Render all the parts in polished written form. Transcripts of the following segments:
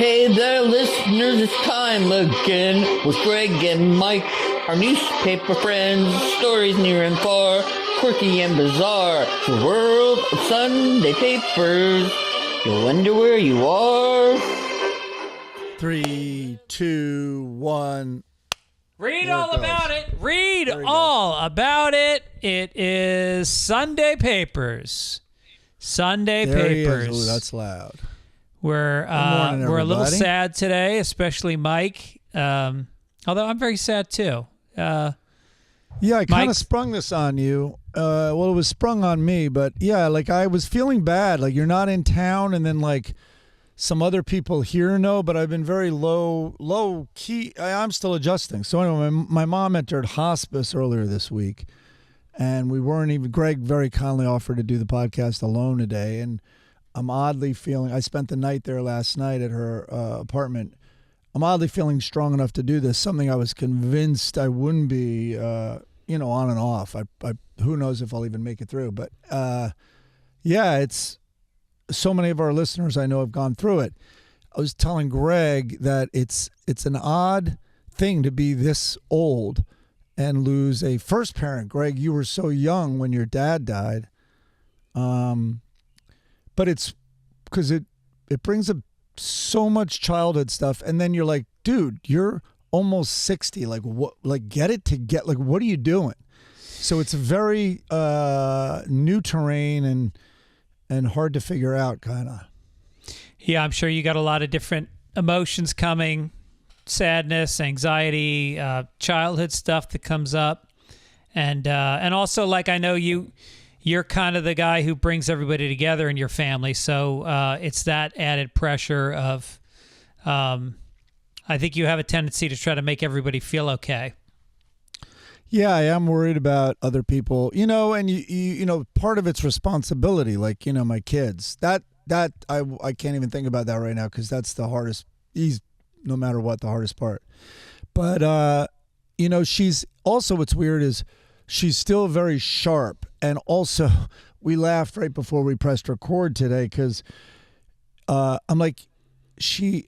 Hey there, listeners, it's time again with Greg and Mike, our newspaper friends, stories near and far, quirky and bizarre, the world of Sunday papers. You wonder where you are? 3, 2, 1. Read all about it. Read all about it. It is Sunday Papers. Sunday Papers. Oh, that's loud. We're a little sad today, especially Mike. Although I'm very sad too. Yeah, I kind of sprung this on you. Well, it was sprung on me, but yeah, like I was feeling bad. Like you're not in town, and then like some other people here know, but I've been very low key. I'm still adjusting. So anyway, my mom entered hospice earlier this week, and we weren't even. Greg very kindly offered to do the podcast alone today, and I'm oddly feeling. I spent the night there last night at her apartment. I'm oddly feeling strong enough to do this. Something I was convinced I wouldn't be. On and off. I who knows if I'll even make it through. But yeah, it's so many of our listeners I know have gone through it. I was telling Greg that it's an odd thing to be this old and lose a first parent. Greg, you were so young when your dad died. But it's because it brings up so much childhood stuff, and then you're like, dude, you're almost 60. Like what? Like get it to get. Like what are you doing? So it's very new terrain and hard to figure out, kind of. Yeah, I'm sure you got a lot of different emotions coming: sadness, anxiety, childhood stuff that comes up, and also like I know you're kind of the guy who brings everybody together in your family. So it's that added pressure of, I think you have a tendency to try to make everybody feel okay. Yeah, I am worried about other people, and you part of it's responsibility. Like, my kids, that I can't even think about that right now, 'cause that's the hardest, no matter what, the hardest part. But, she's also, what's weird is she's still very sharp. And also, we laughed right before we pressed record today because I'm like,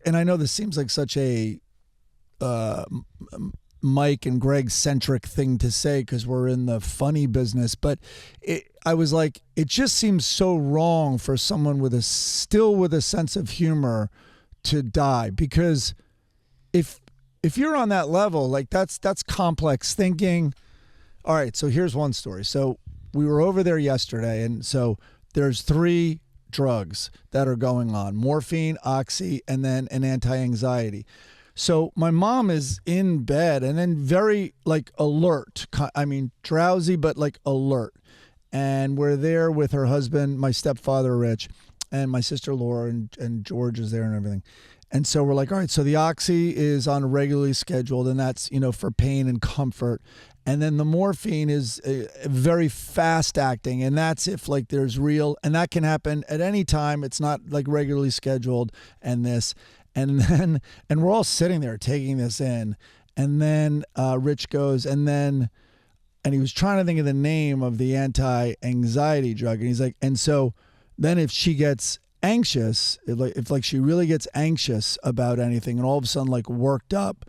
and I know this seems like such a Mike and Greg centric thing to say because we're in the funny business, but I was like, it just seems so wrong for someone with a sense of humor to die, because if you're on that level, like that's complex thinking. All right, so here's one story. So we were over there yesterday, and so there's 3 drugs that are going on: morphine, oxy, and then an anti-anxiety. So my mom is in bed and then very like alert. I mean, drowsy, but like alert. And we're there with her husband, my stepfather, Rich, and my sister, Laura, and George is there and everything. And so we're like, all right, so the oxy is on regularly scheduled, and that's, for pain and comfort. And then the morphine is very fast acting, and that's if like there's real, and that can happen at any time. It's not like regularly scheduled, and we're all sitting there taking this in, and then Rich goes, and he was trying to think of the name of the anti-anxiety drug, and he's like, and so then if she gets anxious, if she really gets anxious about anything, and all of a sudden like worked up,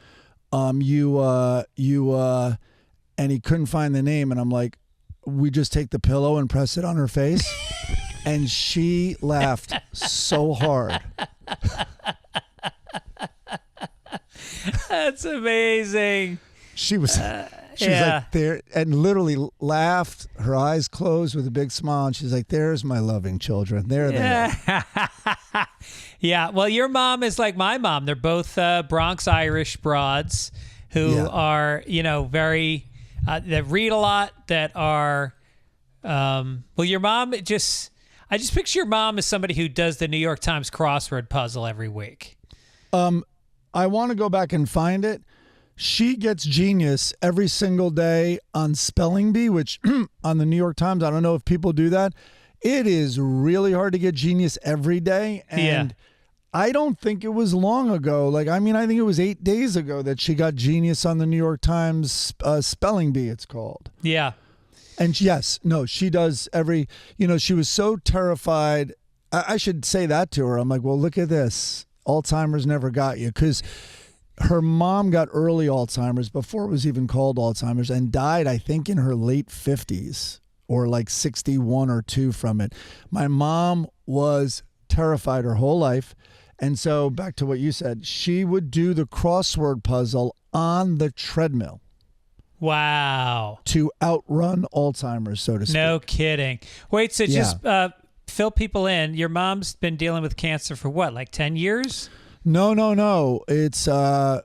and he couldn't find the name, and I'm like, we just take the pillow and press it on her face. And she laughed so hard. That's amazing. She was like there and literally laughed, her eyes closed with a big smile, and she's like, there's my loving children. There they are. Yeah, well, your mom is like my mom. They're both Bronx Irish broads who are, very... that read a lot, that are, your mom I just picture your mom as somebody who does the New York Times crossword puzzle every week. I want to go back and find it. She gets Genius every single day on Spelling Bee, which on the New York Times, I don't know if people do that. It is really hard to get Genius every day. And I don't think it was long ago. I think it was 8 days ago that she got Genius on the New York Times Spelling Bee, it's called. Yeah. And she does she was so terrified. I should say that to her. I'm like, well, look at this. Alzheimer's never got you, because her mom got early Alzheimer's before it was even called Alzheimer's and died, I think, in her late 50s or like 61 or 2 from it. My mom was terrified her whole life. And so back to what you said, she would do the crossword puzzle on the treadmill. Wow. To outrun Alzheimer's, so to speak. No kidding. Wait, so just fill people in. Your mom's been dealing with cancer for what, like 10 years? No. It's I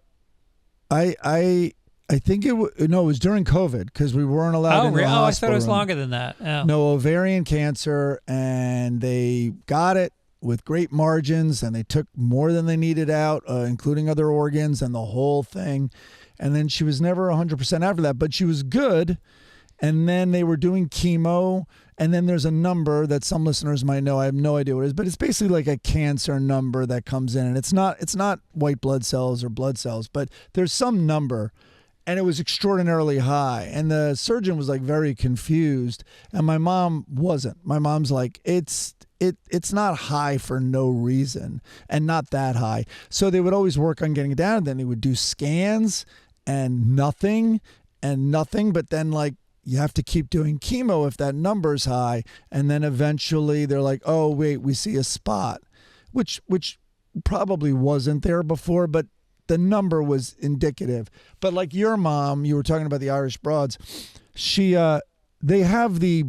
think it was during COVID, because we weren't allowed in the hospital. I thought it was longer than that. Oh. No, ovarian cancer, and they got it with great margins, and they took more than they needed out, including other organs and the whole thing. And then she was never 100% after that, but she was good. And then they were doing chemo. And then there's a number that some listeners might know. I have no idea what it is, but it's basically like a cancer number that comes in. And it's not white blood cells or blood cells, but there's some number. And it was extraordinarily high. And the surgeon was like very confused. And my mom wasn't. My mom's like, it's not high for no reason, and not that high. So they would always work on getting it down. And then they would do scans and nothing. But then, like, you have to keep doing chemo if that number's high. And then eventually they're like, oh, wait, we see a spot, which probably wasn't there before, but the number was indicative. But like your mom, you were talking about the Irish broads. They have the,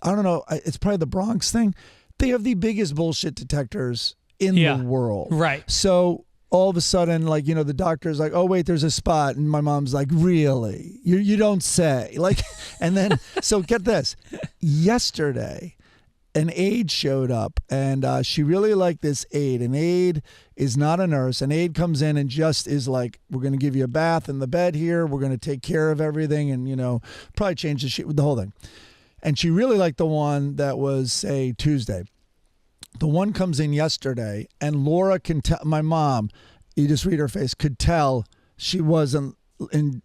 I don't know, it's probably the Bronx thing. They have the biggest bullshit detectors in the world. Right. So all of a sudden, like, the doctor's like, oh, wait, there's a spot. And my mom's like, really? You don't say. Like, and then, so get this. Yesterday, an aide showed up, and she really liked this aide. An aide is not a nurse. An aide comes in and just is like, we're going to give you a bath in the bed here. We're going to take care of everything, and, probably change the sheet with the whole thing. And she really liked the one that was, say, Tuesday. The one comes in yesterday, and Laura can tell, my mom, you just read her face, could tell she wasn't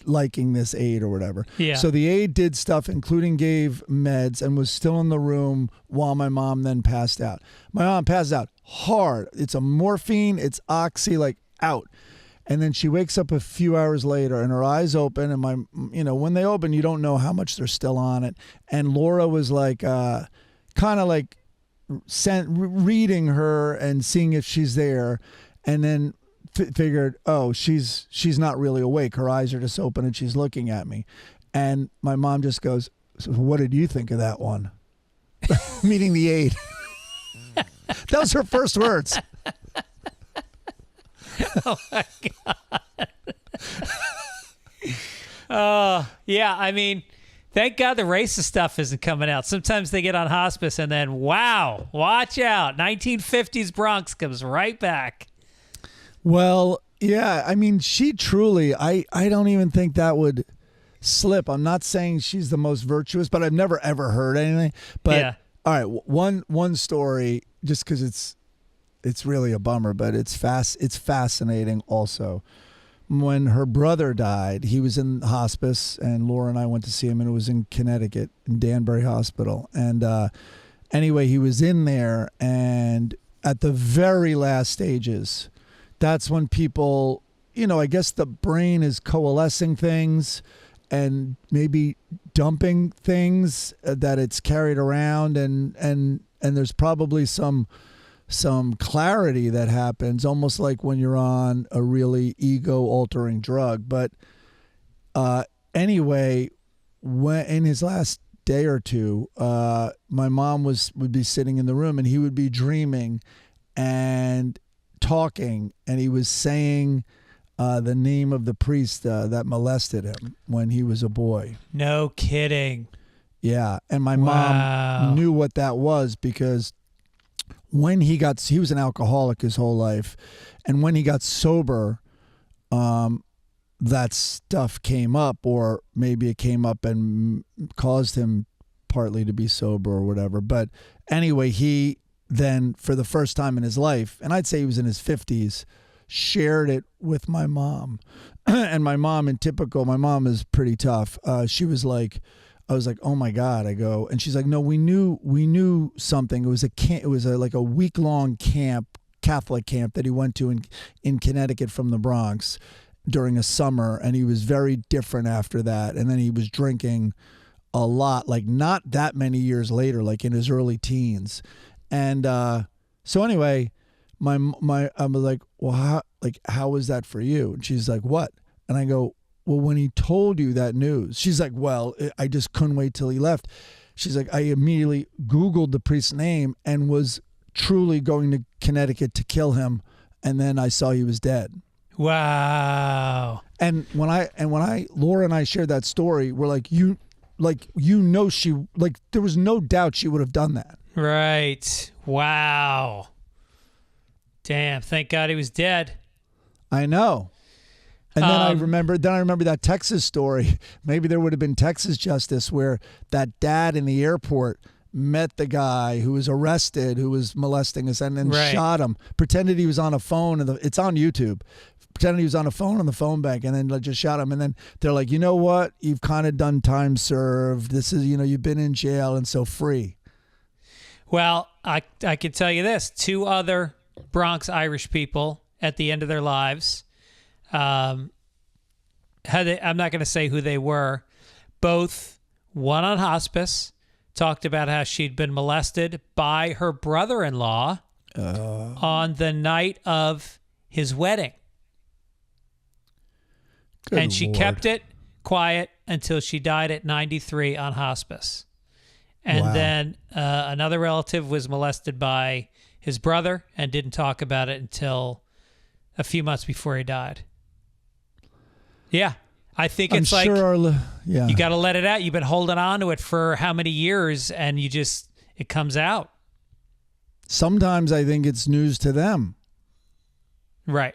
liking this aide or whatever. Yeah. So the aide did stuff, including gave meds, and was still in the room while my mom then passed out. My mom passed out hard. It's a morphine, it's oxy, like out. And then she wakes up a few hours later, and her eyes open, and when they open, you don't know how much they're still on it. And Laura was like, kind of like reading her and seeing if she's there, and then figured, oh, she's not really awake. Her eyes are just open, and she's looking at me. And my mom just goes, so what did you think of that one? Meaning the aide. That was her first words. Oh my God. Yeah, I mean, thank God the racist stuff isn't coming out. Sometimes they get on Hospice and then, wow, watch out. 1950s Bronx comes right back. Well, yeah, I mean, she truly, I don't even think that would slip. I'm not saying she's the most virtuous, but I've never ever heard anything. But yeah. All right, one story, just because it's really a bummer, but it's fascinating also. When her brother died, he was in hospice, and Laura and I went to see him, and it was in Connecticut, in Danbury Hospital. And anyway, he was in there, and at the very last stages, that's when people, I guess the brain is coalescing things and maybe dumping things that it's carried around, and there's probably some clarity that happens, almost like when you're on a really ego-altering drug. But anyway, when in his last day or two, my mom would be sitting in the room, and he would be dreaming and talking, and he was saying the name of the priest that molested him when he was a boy. No kidding. Yeah, and my mom knew what that was, because when he was an alcoholic his whole life, and when he got sober, that stuff came up, or maybe it came up and caused him partly to be sober or whatever. But anyway, he then, for the first time in his life, and I'd say he was in his 50s, shared it with my mom. And my mom, my mom is pretty tough. She was like, I was like, oh my God. I go, and she's like, no, we knew something. It was like a week-long camp Catholic camp that he went to in Connecticut from the Bronx during a summer, and he was very different after that. And then he was drinking a lot, like not that many years later, like in his early teens. And so anyway, I was like, well, how was that for you? And she's like, what? And I go, well, when he told you that news. She's like, well, I just couldn't wait till he left. She's like, I immediately Googled the priest's name and was truly going to Connecticut to kill him. And then I saw he was dead. Wow. And when Laura and I shared that story, we're like, she, like, there was no doubt she would have done that. Right. Wow. Damn. Thank God he was dead. I know. And then I remember that Texas story. Maybe there would have been Texas justice where that dad in the airport met the guy who was arrested, who was molesting us, and then shot him, pretended he was on a phone. And it's on YouTube. Pretended he was on a phone on the phone bank, and then just shot him. And then they're like, you know what? You've kind of done time served. This is, you've been in jail and so free. Well, I can tell you this. 2 other Bronx Irish people at the end of their lives, I'm not going to say who they were, both, one on hospice, talked about how she'd been molested by her brother-in-law on the night of his wedding. And she kept it quiet until she died at 93 on hospice. And then another relative was molested by his brother and didn't talk about it until a few months before he died. Yeah. I think it's you got to let it out. You've been holding on to it for how many years, and it comes out. Sometimes I think it's news to them. Right.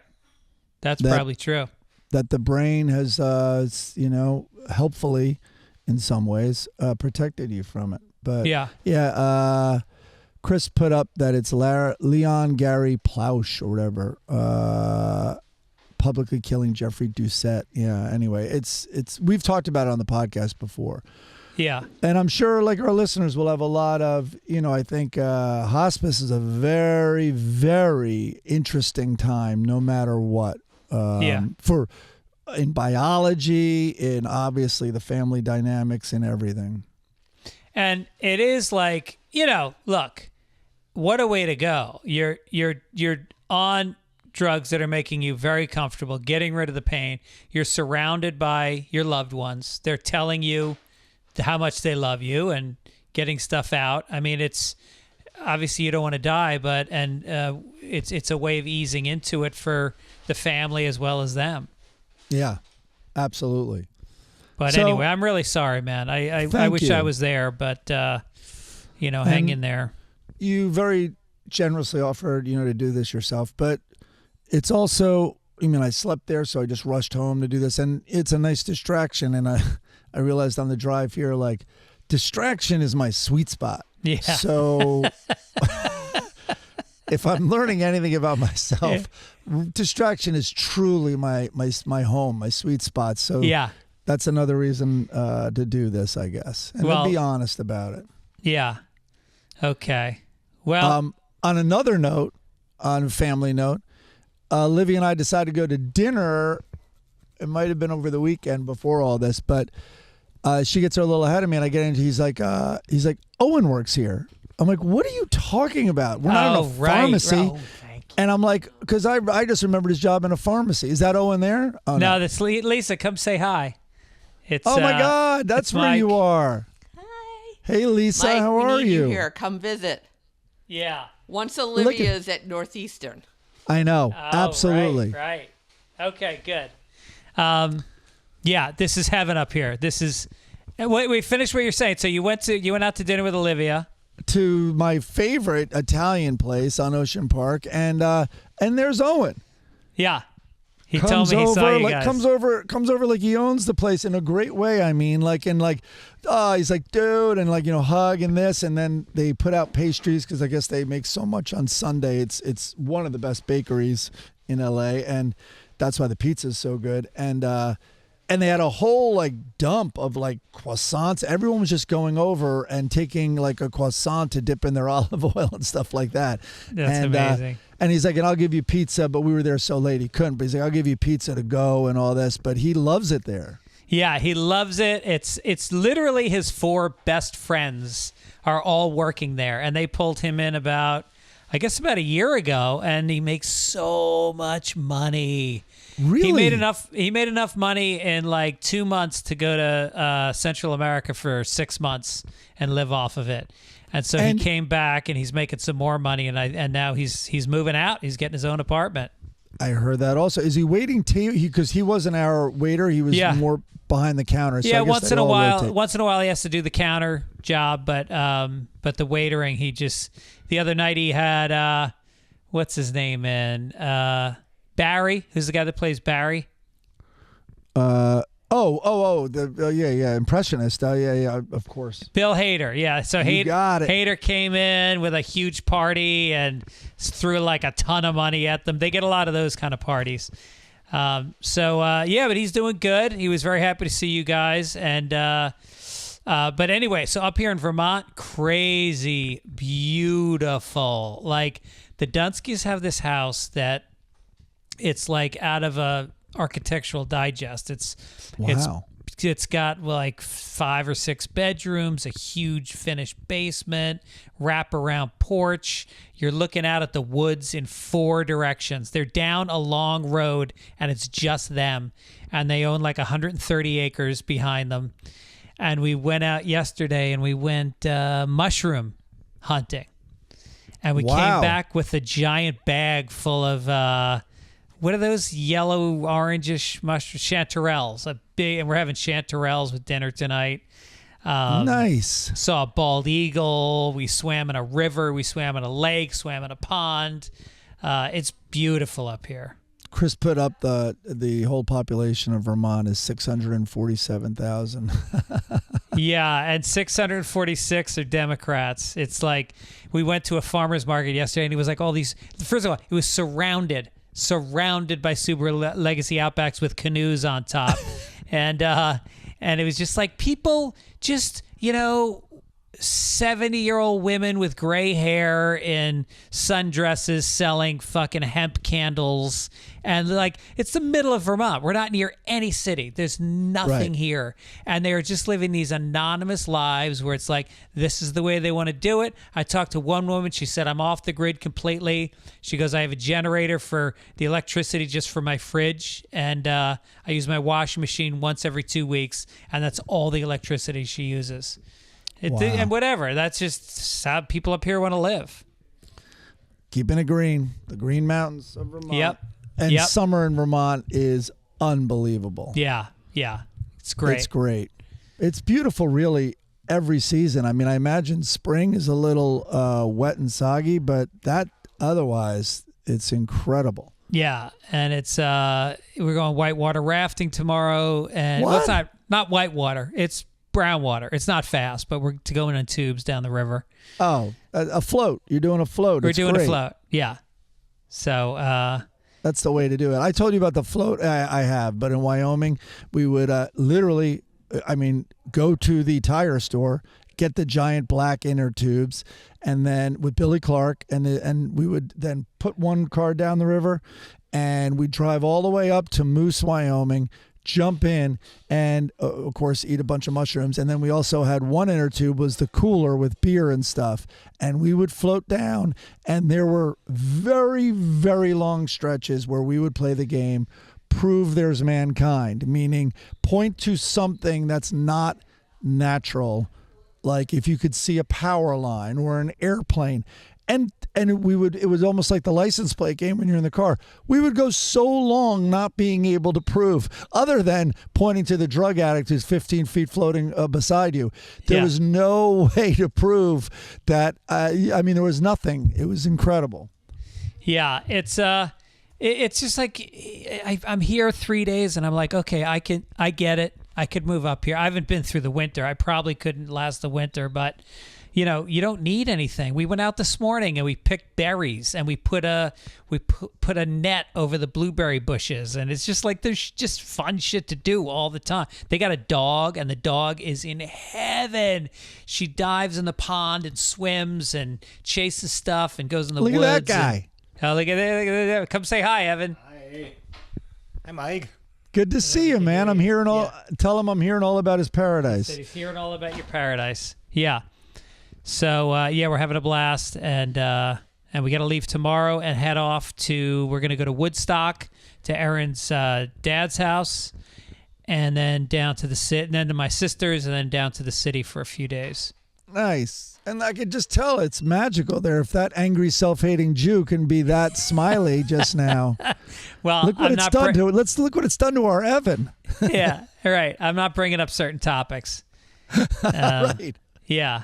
That's probably true. That the brain has, helpfully, in some ways, protected you from it. But Chris put up that it's Leon Gary Plausch or whatever, publicly killing Jeffrey Doucette. Yeah. Anyway, it's we've talked about it on the podcast before. Yeah. And I'm sure like our listeners will have a lot of, I think hospice is a very, very interesting time, no matter what. In biology, in obviously the family dynamics and everything. And it is like, look, what a way to go. You're on drugs that are making you very comfortable, getting rid of the pain. You're surrounded by your loved ones. They're telling you how much they love you and getting stuff out. I mean, it's obviously you don't want to die, but it's a way of easing into it for the family as well as them. Yeah, absolutely. But anyway, I'm really sorry, man. I wish I was there, but hang in there. You very generously offered, to do this yourself, but it's also, I slept there, so I just rushed home to do this, and it's a nice distraction. And I realized on the drive here, like, distraction is my sweet spot. Yeah. So if I'm learning anything about myself, distraction is truly my home, my sweet spot. So that's another reason to do this, I guess, and to be honest about it. Yeah. Okay. Well, on another note, on a family note, Livy and I decided to go to dinner. It might have been over the weekend before all this, but she gets her a little ahead of me, and I get into. He's like, Owen works here. I'm like, what are you talking about? We're not in a pharmacy. Oh, and I'm like, because I just remembered his job in a pharmacy. Is that Owen there? Oh, no, that's Lisa. Come say hi. It's my God, that's where Mike. You are. Hi. Hey, Lisa, Mike, how are we need you? you here. Come visit. Yeah. Once Olivia's at Northeastern. I know. Oh, absolutely. Right. Okay, good. Yeah, this is heaven up here. This is. Wait, finish what you're saying. So you went out to dinner with Olivia. To my favorite Italian place on Ocean Park, and there's Owen. Yeah. He told me he saw you guys. Comes over like he owns the place in a great way. I mean, he's like, dude, and hug and this, and then they put out pastries because I guess they make so much on Sunday. It's one of the best bakeries in LA, and that's why the pizza is so good. And they had a whole dump of croissants. Everyone was just going over and taking a croissant to dip in their olive oil and stuff like that. That's amazing. And he's like, and I'll give you pizza, but we were there so late he couldn't. But he's like, I'll give you pizza to go and all this. But he loves it there. Yeah, he loves it. It's literally his 4 best friends are all working there, and they pulled him in about a year ago, and he makes so much money. Really? He made enough money in like 2 months to go to Central America for 6 months and live off of it. And so he came back, and he's making some more money, and now he's moving out. He's getting his own apartment. I heard that also. Is he waiting because he wasn't our waiter? He was more behind the counter. So yeah, I guess once in a while he has to do the counter job, but the waitering, the other night he had what's his name in Barry, who's the guy that plays Barry? Impressionist. Yeah, of course. Bill Hader, yeah. So Hader came in with a huge party and threw like a ton of money at them. They get a lot of those kind of parties. But he's doing good. He was very happy to see you guys. And but anyway, so up here in Vermont, crazy, beautiful. Like the Dunskys have this house that it's like out of a Architectural Digest. It's got like 5 or 6 bedrooms, a huge finished basement, wraparound porch. You're looking out at the woods in 4 directions. They're down a long road, and it's just them. And they own like 130 acres behind them. And we went out yesterday, and we went mushroom hunting. And we came back with a giant bag full of what are those yellow, orangish mushrooms? Chanterelles. And we're having chanterelles with dinner tonight. Nice. Saw a bald eagle. We swam in a river. We swam in a lake. Swam in a pond. It's beautiful up here. Chris put up the whole population of Vermont is 647,000. Yeah, and 646 are Democrats. It's like we went to a farmer's market yesterday, and he was like, all these. First of all, it was surrounded by Subaru Legacy Outbacks with canoes on top. And it was just like people just, 70-year-old women with gray hair in sundresses selling fucking hemp candles. And like, it's the middle of Vermont. We're not near any city. There's nothing here. And they're just living these anonymous lives where it's like, this is the way they want to do it. I talked to one woman. She said, I'm off the grid completely. She goes, I have a generator for the electricity just for my fridge. And I use my washing machine once every 2 weeks. And that's all the electricity she uses. And whatever. That's just how people up here want to live. Keeping it green. The Green Mountains of Vermont. Yep. And summer in Vermont is unbelievable. Yeah. It's great. It's great. It's beautiful, really, every season. I mean, I imagine spring is a little wet and soggy, but otherwise, it's incredible. Yeah, and it's we're going whitewater rafting tomorrow. And what? Well, it's not whitewater. It's brown water. It's not fast, but we're going in tubes down the river. Oh, a float. You're doing a float. We're doing a float. Yeah. So that's the way to do it. I told you about the float I have, but in Wyoming, we would literally, go to the tire store, get the giant black inner tubes, and then with Billy Clark, and we would then put one car down the river, and we'd drive all the way up to Moose, Wyoming, jump in, and of course eat a bunch of mushrooms. And then we also had one inner tube was the cooler with beer and stuff, and we would float down, and there were very, very long stretches where we would play the game Prove There's Mankind, meaning point to something that's not natural, like if you could see a power line or an airplane. And it was almost like the license plate game when you're in the car. We would go so long not being able to prove, other than pointing to the drug addict who's 15 feet floating beside you. There was no way to prove that. There was nothing. It was incredible. Yeah, it's just like I'm here 3 days, and I'm like, okay, I get it. I could move up here. I haven't been through the winter. I probably couldn't last the winter, but. You don't need anything. We went out this morning and we picked berries, and we put a net over the blueberry bushes, and it's just like there's just fun shit to do all the time. They got a dog, and the dog is in heaven. She dives in the pond and swims and chases stuff and goes in the woods. Look at that guy. Oh, look at that. Come say hi, Evan. Hi, Mike. Good to see you, man. I'm hearing all. Tell him I'm hearing all about his paradise. He's hearing all about your paradise. Yeah. So we're having a blast, and we got to leave tomorrow and head off to. We're gonna go to Woodstock, to Erin's dad's house, and then down to the city, and then to my sister's, and then down to the city for a few days. Nice. And I could just tell it's magical there. If that angry, self-hating Jew can be that smiley just now. Well, look what it's done to it. Let's look what it's done to our Evan. Yeah, right. I'm not bringing up certain topics. Right. Yeah.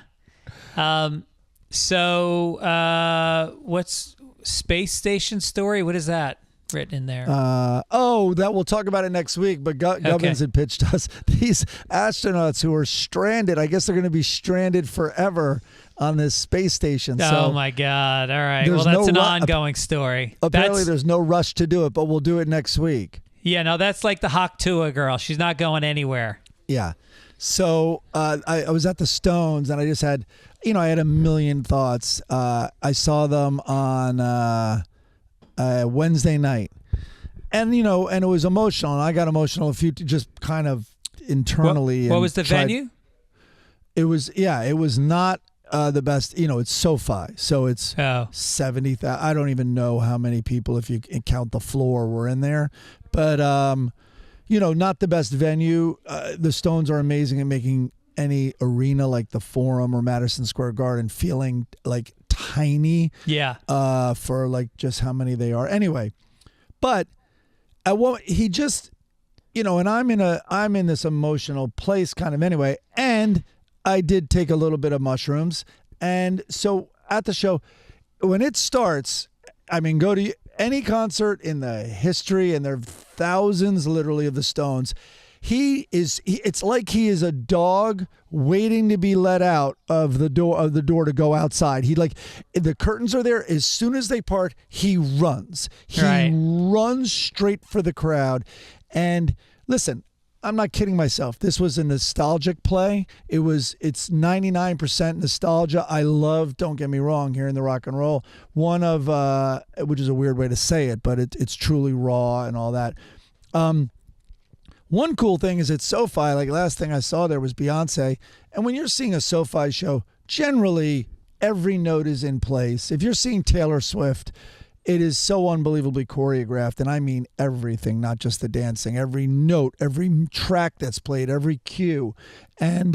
What's space station story? What is that written in there? That we'll talk about it next week. But Gibbons had pitched us these astronauts who are stranded. I guess they're going to be stranded forever on this space station. Oh my God! All right. Well, that's an ongoing story. Apparently, there's no rush to do it, but we'll do it next week. Yeah. No, that's like the Haktua girl. She's not going anywhere. Yeah. So I was at the Stones, and I just had, I had a million thoughts. I saw them on Wednesday night, and and it was emotional, and I got emotional just kind of internally. What was the venue? It was not the best. It's SoFi, so it's 70,000. I don't even know how many people, if you count the floor, were in there, but not the best venue. The Stones are amazing at making any arena like the Forum or Madison Square Garden feeling like tiny. Yeah. For like just how many they are. Anyway, but he just, and I'm in this emotional place kind of anyway. And I did take a little bit of mushrooms. And so at the show, when it starts, go to any concert in the history, and there are thousands literally of the Stones. It's like he is a dog waiting to be let out of the door to go outside. The curtains are there. As soon as they part, he runs. He runs straight for the crowd. And listen, I'm not kidding myself. This was a nostalgic play. It's 99% nostalgia. I love, don't get me wrong, hearing the rock and roll. One of, which is a weird way to say it, but it's truly raw and all that. One cool thing is at SoFi, like last thing I saw there was Beyonce. And when you're seeing a SoFi show, generally every note is in place. If you're seeing Taylor Swift, it is so unbelievably choreographed. And I mean everything, not just the dancing, every note, every track that's played, every cue. And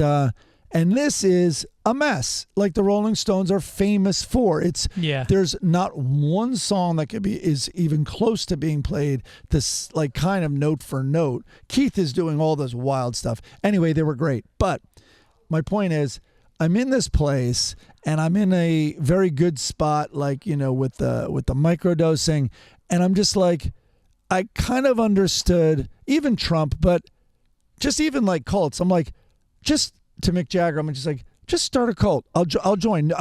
this is a mess, like the Rolling Stones are famous for. There's not one song that is even close to being played this like kind of note for note. Keith is doing all this wild stuff. Anyway, they were great. But my point is, I'm in this place and I'm in a very good spot, like, with the microdosing, and I'm just like, I kind of understood even Trump, but just even like cults. I'm like, just to Mick Jagger, I'm just like, just start a cult. I'll join.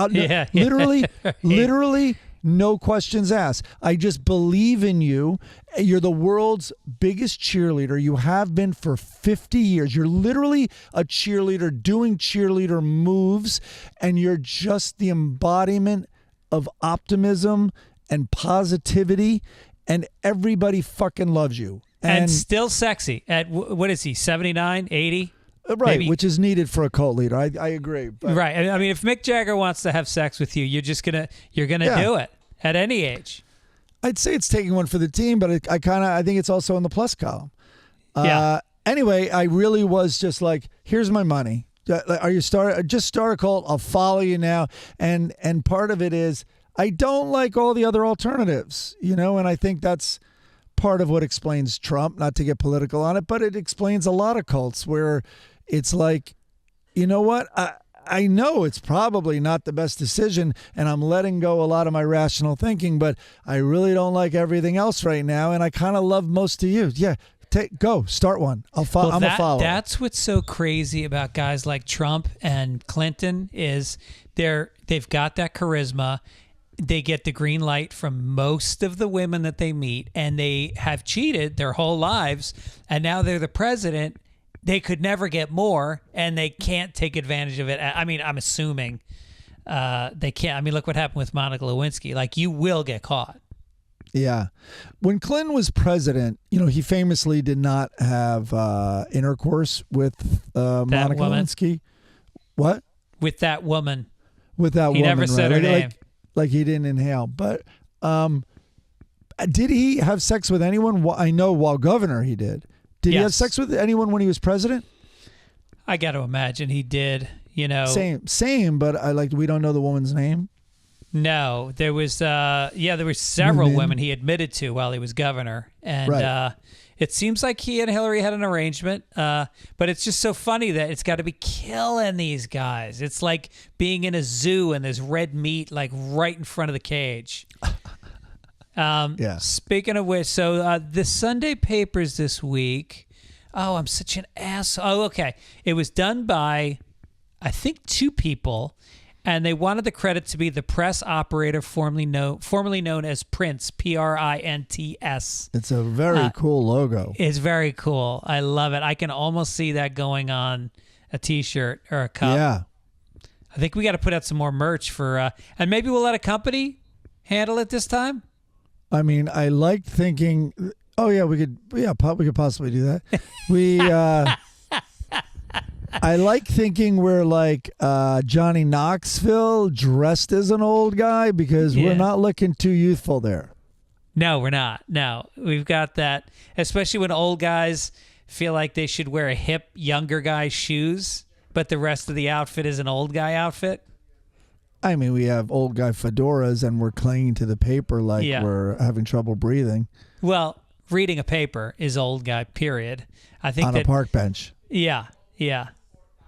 Literally, no questions asked. I just believe in you. You're the world's biggest cheerleader. You have been for 50 years. You're literally a cheerleader doing cheerleader moves, and you're just the embodiment of optimism and positivity, and everybody fucking loves you. And still sexy at, what is he, 79, 80? Right, Maybe. Which is needed for a cult leader. I agree. But. Right. I mean, if Mick Jagger wants to have sex with you, you're gonna do it at any age. I'd say it's taking one for the team, but I think it's also in the plus column. Yeah. Anyway, I really was just like, here's my money. Just start a cult. I'll follow you now. And part of it is I don't like all the other alternatives, and I think that's part of what explains Trump, not to get political on it, but it explains a lot of cults where it's like, you know what? I know it's probably not the best decision, and I'm letting go a lot of my rational thinking, but I really don't like everything else right now, and I kind of love most of you. Yeah, go start one. I'm a follower. That's what's so crazy about guys like Trump and Clinton is they've got that charisma. They get the green light from most of the women that they meet, and they have cheated their whole lives, and now they're the president. They could never get more, and they can't take advantage of it. I mean, I'm assuming they can't. I mean, look what happened with Monica Lewinsky. Like, you will get caught. Yeah. When Clinton was president, he famously did not have intercourse with Monica woman. Lewinsky. What? With that woman. With that woman. He never said her name. Like he didn't inhale. But did he have sex with anyone? I know while governor he did. Did he have sex with anyone when he was president? I got to imagine he did. Same, but we don't know the woman's name. No, there was several women he admitted to while he was governor, and it seems like he and Hillary had an arrangement. But it's just so funny that it's got to be killing these guys. It's like being in a zoo and there's red meat like right in front of the cage. Speaking of which, so the Sunday papers this week. Oh, I'm such an asshole. Oh, okay. It was done by, I think, 2 people. And they wanted the credit to be the press operator formerly known as Prince, Prints. It's a very cool logo. It's very cool. I love it. I can almost see that going on a T-shirt or a cup. Yeah. I think we got to put out some more merch for, and maybe we'll let a company handle it this time. I mean, I like thinking, we could possibly do that. I like thinking we're like Johnny Knoxville dressed as an old guy because we're not looking too youthful there. No, we're not. No, we've got that, especially when old guys feel like they should wear a hip, younger guy's shoes, but the rest of the outfit is an old guy outfit. I mean, we have old guy fedoras and we're clinging to the paper like we're having trouble breathing. Well, reading a paper is old guy, period. I think on a park bench. Yeah.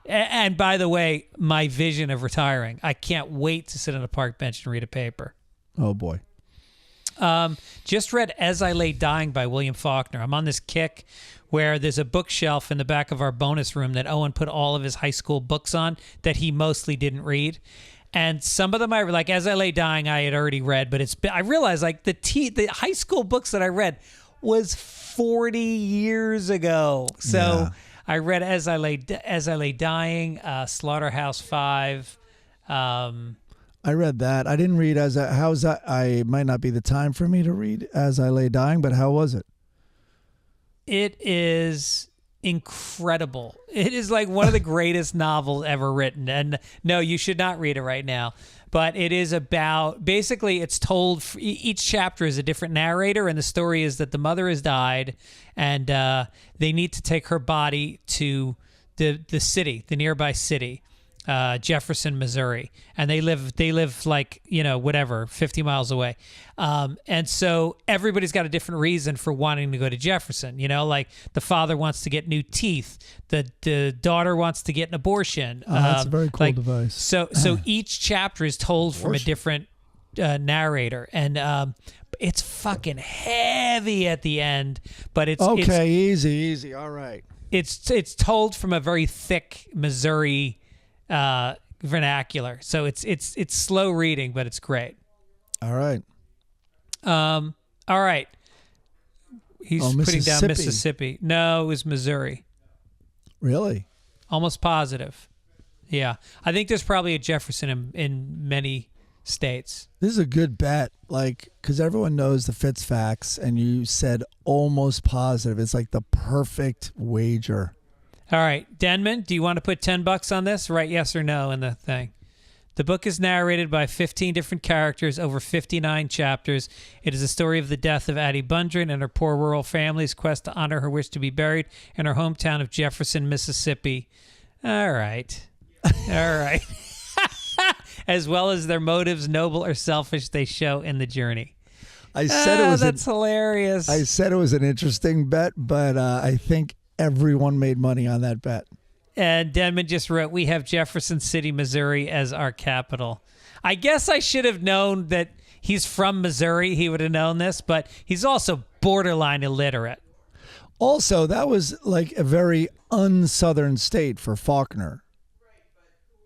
And by the way, my vision of retiring, I can't wait to sit on a park bench and read a paper. Oh, boy. Just read As I Lay Dying by William Faulkner. I'm on this kick where there's a bookshelf in the back of our bonus room that Owen put all of his high school books on that he mostly didn't read. And some of them I like As I Lay Dying I had already read, but I realized like the high school books that I read was 40 years ago. So I read As I Lay Dying, Slaughterhouse 5. I read that. I didn't read how's that? I might not be the time for me to read As I Lay Dying, but how was it? It is incredible. It is like one of the greatest novels ever written. And no, you should not read it right now. But it is about, basically it's told, each chapter is a different narrator, and the story is that the mother has died, and they need to take her body to the city, the nearby city, Jefferson, Missouri. And they live like, 50 miles away. And so everybody's got a different reason for wanting to go to Jefferson. Like the father wants to get new teeth. The daughter wants to get an abortion. That's a very cool device. So each chapter is told from a different narrator. And it's fucking heavy at the end. But it's... easy. All right. It's told from a very thick Missouri vernacular, so it's slow reading, but it's great. All right. All right. He's putting down Mississippi. No, it was Missouri. Really? Almost positive. Yeah, I think there's probably a Jefferson in many states. This is a good bet, because everyone knows the Fitz facts, and you said almost positive. It's like the perfect wager. All right, Denman, do you want to put $10 on this? Write yes or no in the thing. The book is narrated by 15 different characters over 59 chapters. It is a story of the death of Addie Bundren and her poor rural family's quest to honor her wish to be buried in her hometown of Jefferson, Mississippi. All right. As well as their motives, noble or selfish, they show in the journey. I said it was that's hilarious. I said it was an interesting bet, but I think everyone made money on that bet. And Denman just wrote, we have Jefferson City, Missouri as our capital. I guess I should have known that he's from Missouri. He would have known this, but he's also borderline illiterate. Also, that was like a very un-Southern state for Faulkner.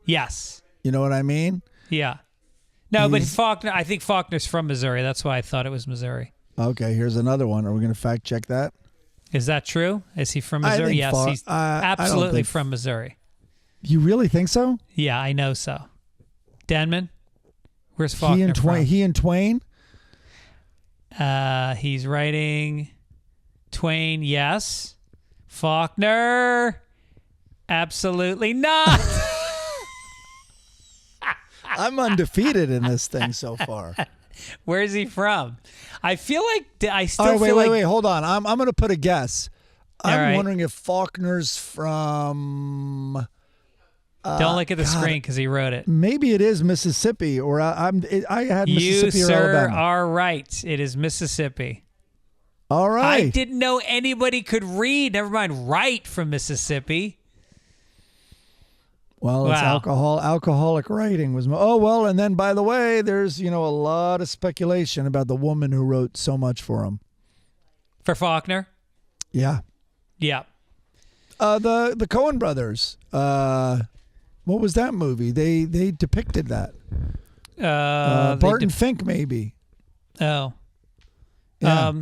Yes. You know what I mean? Yeah. No, but Faulkner, I think Faulkner's from Missouri. That's why I thought it was Missouri. Okay, here's another one. Are we going to fact check that? Is that true? Is he from Missouri? Yes, he's absolutely from Missouri. You really think so? Yeah, I know so. Denman, where's Faulkner from? He and Twain? He's writing Twain, yes. Faulkner, absolutely not. I'm undefeated in this thing so far. Where's he from? I feel like I still All right, feel wait. Hold on. I'm going to put a guess. I'm right. wondering if Faulkner's from. Don't look at the screen because he wrote it. Maybe it is Mississippi, or I had Mississippi You, or sir, Alabama. are right. It is Mississippi. All right. I didn't know anybody could read. Never mind, write from Mississippi. Well, it's Wow. alcoholic writing was. Oh well, and then by the way, there's a lot of speculation about the woman who wrote so much for him. For Faulkner? Yeah. Yeah. The Coen brothers. What was that movie? They depicted that. Barton Fink, maybe. Oh. Yeah.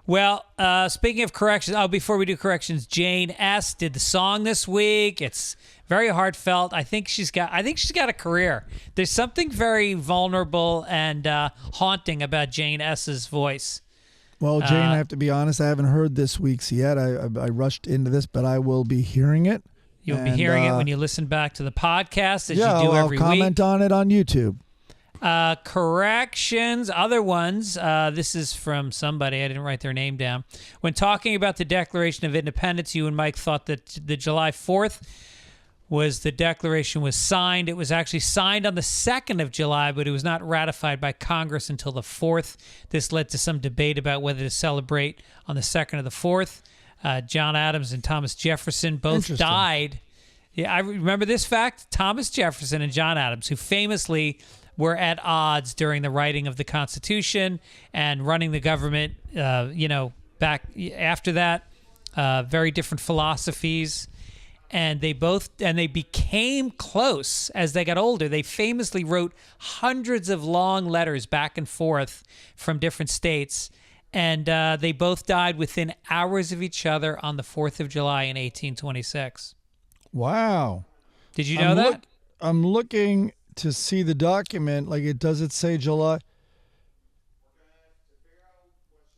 Well, speaking of corrections, before we do corrections, Jane S. did the song this week. It's very heartfelt. I think she's got a career. There's something very vulnerable and haunting about Jane S.'s voice. Well, Jane, I have to be honest. I haven't heard this week's yet. I rushed into this, but I will be hearing it. You'll be hearing it when you listen back to the podcast, as you do I'll every comment week. on it on YouTube. Corrections, other ones. This is from somebody. I didn't write their name down. When talking about the Declaration of Independence, you and Mike thought that the July 4th was the Declaration was signed. It was actually signed on the 2nd of July, but it was not ratified by Congress until the 4th. This led to some debate about whether to celebrate on the 2nd or the 4th. John Adams and Thomas Jefferson both died. Yeah, I remember this fact. Thomas Jefferson and John Adams, who famously were at odds during the writing of the Constitution and running the government, back after that, very different philosophies. And they became close as they got older. They famously wrote hundreds of long letters back and forth from different states. And they both died within hours of each other on the 4th of July in 1826. Wow. Did you know that? I'm looking to see the document. Does it say July?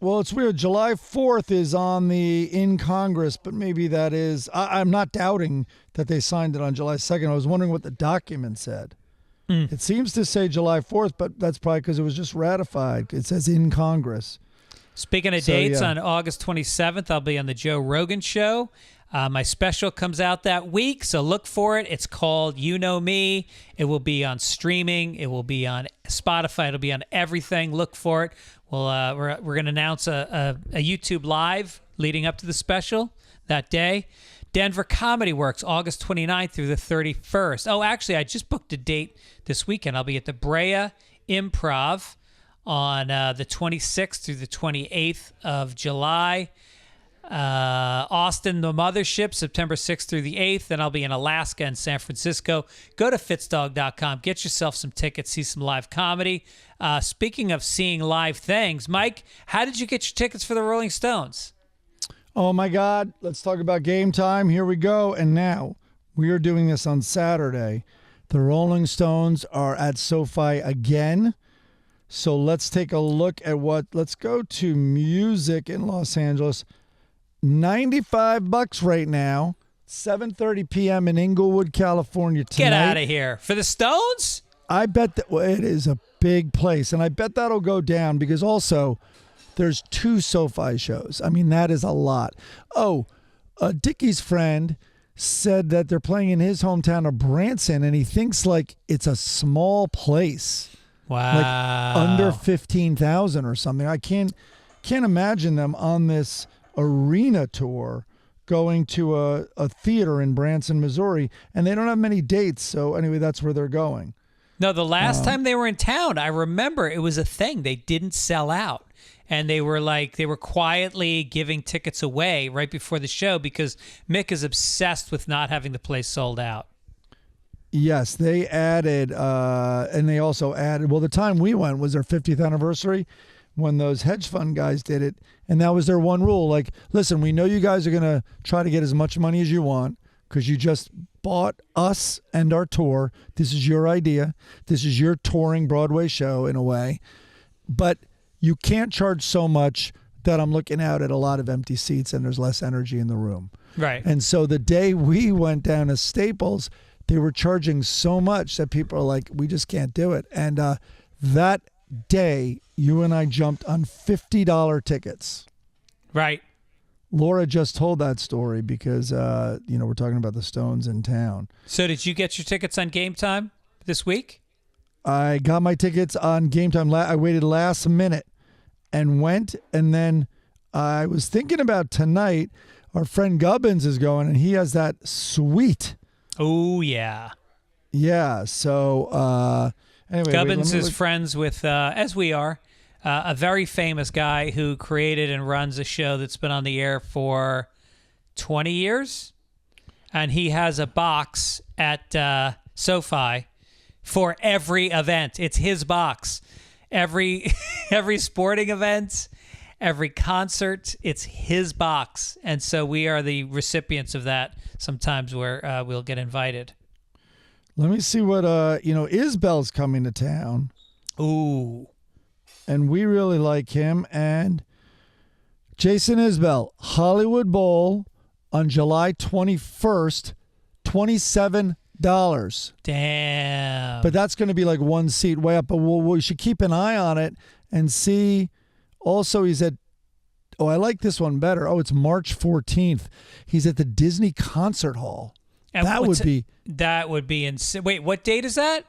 Well, it's weird. July 4th is in Congress, but maybe that is. I'm not doubting that they signed it on July 2nd. I was wondering what the document said. It seems to say July 4th, but that's probably because it was just ratified. It says in Congress. Speaking of dates, on August 27th, I'll be on the Joe Rogan Show. My special comes out that week, so look for it. It's called You Know Me. It will be on streaming. It will be on Spotify. It'll be on everything. Look for it. Well, we're going to announce a YouTube Live leading up to the special that day. Denver Comedy Works, August 29th through the 31st. Oh, actually, I just booked a date this weekend. I'll be at the Brea Improv on the 26th through the 28th of July. Austin, the Mothership, September 6th through the 8th. Then I'll be in Alaska and San Francisco. Go to fitzdog.com. Get yourself some tickets. See some live comedy. Speaking of seeing live things, Mike, how did you get your tickets for the Rolling Stones? Oh, my God. Let's talk about game time. Here we go. And now we are doing this on Saturday. The Rolling Stones are at SoFi again. So let's take a look at let's go to music in Los Angeles. $95 right now. 7:30 p.m. in Inglewood, California tonight. Get out of here. For the Stones? I bet that it is a big place, and I bet that'll go down because also there's 2 SoFi shows. I mean, that is a lot. Oh, Dickie's friend said that they're playing in his hometown of Branson, and he thinks it's a small place. Wow. Under 15,000 or something. I can't imagine them on this arena tour going to a theater in Branson, Missouri, and they don't have many dates. So anyway, that's where they're going. No, the last time they were in town, I remember it was a thing. They didn't sell out. And they were quietly giving tickets away right before the show because Mick is obsessed with not having the place sold out. Yes, they added, and they also added, the time we went was their 50th anniversary when those hedge fund guys did it. And that was their one rule. Listen, we know you guys are going to try to get as much money as you want because you just bought us and our tour. This is your idea. This is your touring Broadway show in a way. But you can't charge so much that I'm looking out at a lot of empty seats and there's less energy in the room. Right. And so the day we went down to Staples, they were charging so much that people are like, we just can't do it. And that day, you and I jumped on $50 tickets. Right. Laura just told that story because, we're talking about the Stones in town. So did you get your tickets on GameTime this week? I got my tickets on GameTime. I waited last minute and went, and then I was thinking about tonight. Our friend Gibbons is going, and he has that suite. Oh, yeah. Yeah, so anyway. Gibbons is friends with, as we are, a very famous guy who created and runs a show that's been on the air for 20 years. And he has a box at SoFi for every event. It's his box. Every sporting event, every concert, it's his box. And so we are the recipients of that sometimes where we'll get invited. Let me see what, Isbell's coming to town. Ooh. And we really like him. And Jason Isbell, Hollywood Bowl on July 21st, $27. Damn. But that's going to be like one seat way up. But we should keep an eye on it and see. Also, he's at, I like this one better. Oh, it's March 14th. He's at the Disney Concert Hall. And that would be insane. Wait, what date is that?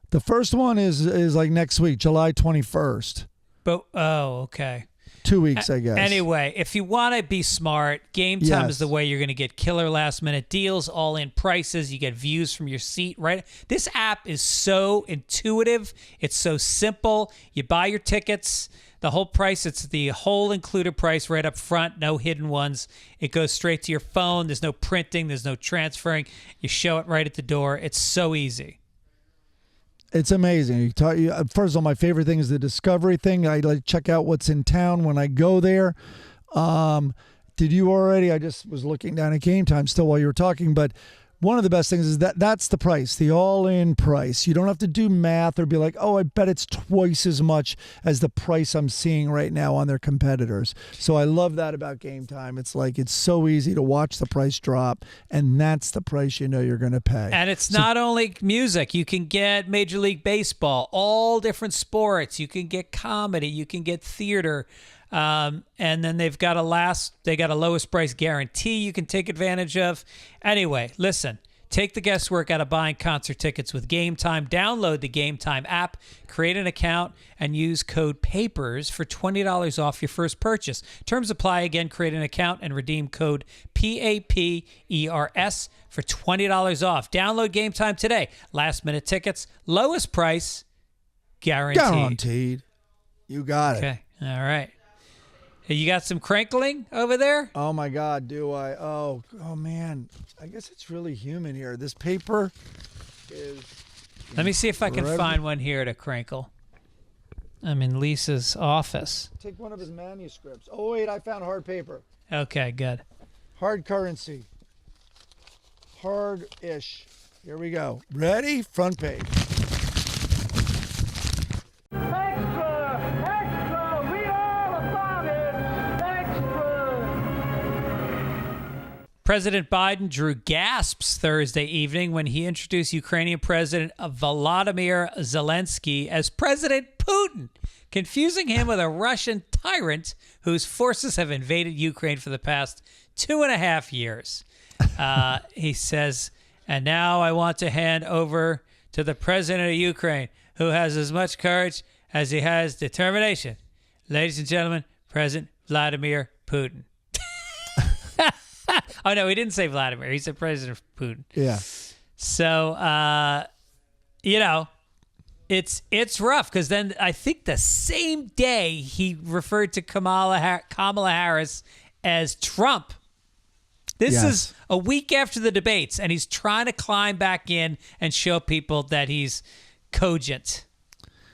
The first one is like next week, July 21st. But okay. 2 weeks, I guess. Anyway, if you want to be smart, GameTime is the way you're going to get killer last-minute deals, all-in prices. You get views from your seat, right? This app is so intuitive. It's so simple. You buy your tickets. The whole price, it's the whole included price right up front, no hidden ones. It goes straight to your phone. There's no printing. There's no transferring. You show it right at the door. It's so easy. It's amazing. First of all, my favorite thing is the discovery thing. I like check out what's in town when I go there. Did you already? I just was looking down at GameTime still while you were talking, but one of the best things is that's the price, the all-in price. You don't have to do math or be like, oh, I bet it's twice as much as the price I'm seeing right now on their competitors. So I love that about GameTime. It's like it's so easy to watch the price drop, and that's the price you know you're going to pay. And it's not only music. You can get Major League Baseball, all different sports. You can get comedy. You can get theater. And then they got a lowest price guarantee you can take advantage of. Anyway, listen, take the guesswork out of buying concert tickets with GameTime. Download the GameTime app, create an account, and use code PAPERS for $20 off your first purchase. Terms apply. Again, create an account and redeem code PAPERS for $20 off. Download GameTime today. Last minute tickets, lowest price, guaranteed. You got it. Okay. All right. You got some crinkling over there? Oh, my God, do I? Oh, man. I guess it's really humid here. This paper is... Let me see if I can find one here to crinkle. I'm in Lisa's office. Take one of his manuscripts. Oh, wait, I found hard paper. Okay, good. Hard currency. Hard-ish. Here we go. Ready? Front page. President Biden drew gasps Thursday evening when he introduced Ukrainian President Volodymyr Zelensky as President Putin, confusing him with a Russian tyrant whose forces have invaded Ukraine for the past 2.5 years. He says, and now I want to hand over to the president of Ukraine, who has as much courage as he has determination. Ladies and gentlemen, President Vladimir Putin. Oh, no, he didn't say Vladimir. He said President Putin. Yeah. So, it's rough because then I think the same day he referred to Kamala Harris as Trump. This is a week after the debates, and he's trying to climb back in and show people that he's cogent.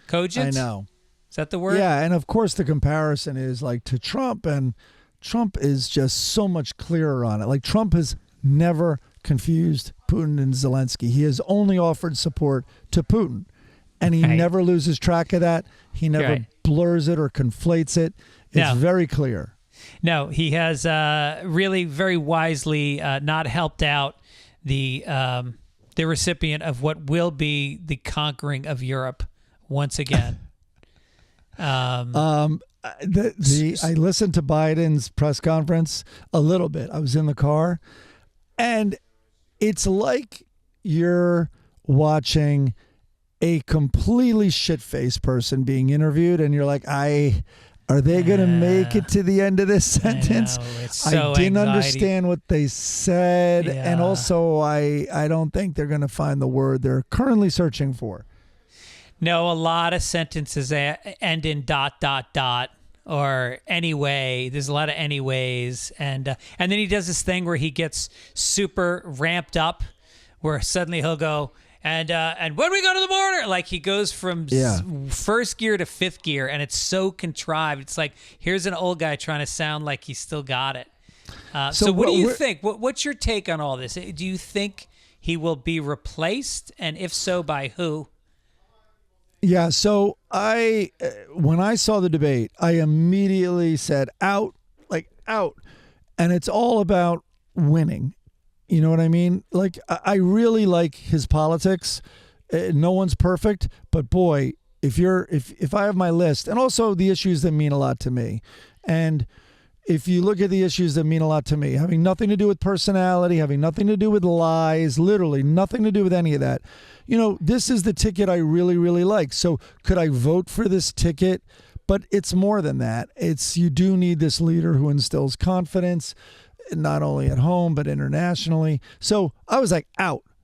Cogent? I know. Is that the word? Yeah, and of course the comparison is like to Trump, and Trump is just so much clearer on it. Like Trump has never confused Putin and Zelensky. He has only offered support to Putin. And he Right. never loses track of that. He never Right. blurs it or conflates it. It's No. very clear. No, he has really very wisely not helped out the recipient of what will be the conquering of Europe once again. I listened to Biden's press conference a little bit. I was in the car, and it's like you're watching a completely shit-faced person being interviewed, and you're like, are they going to make it to the end of this sentence? It's so I didn't anxiety. understand what they said, Yeah. and also I don't think they're going to find the word they're currently searching for. No, a lot of sentences end in ... or anyway. There's a lot of anyways, and then he does this thing where he gets super ramped up, where suddenly he'll go, and when we go to the border, like he goes from first gear to fifth gear, and it's so contrived. It's like, here's an old guy trying to sound like he's still got it. So what do you think? What's your take on all this? Do you think he will be replaced, and if so, by who? Yeah, so when I saw the debate, I immediately said out, and it's all about winning. You know what I mean? Like, I really like his politics. No one's perfect, but boy, if I have my list, and also the issues that mean a lot to me, and if you look at the issues that mean a lot to me, having nothing to do with personality, having nothing to do with lies, literally nothing to do with any of that, this is the ticket I really, really like. So could I vote for this ticket? But it's more than that. You do need this leader who instills confidence, not only at home, but internationally. So I was like,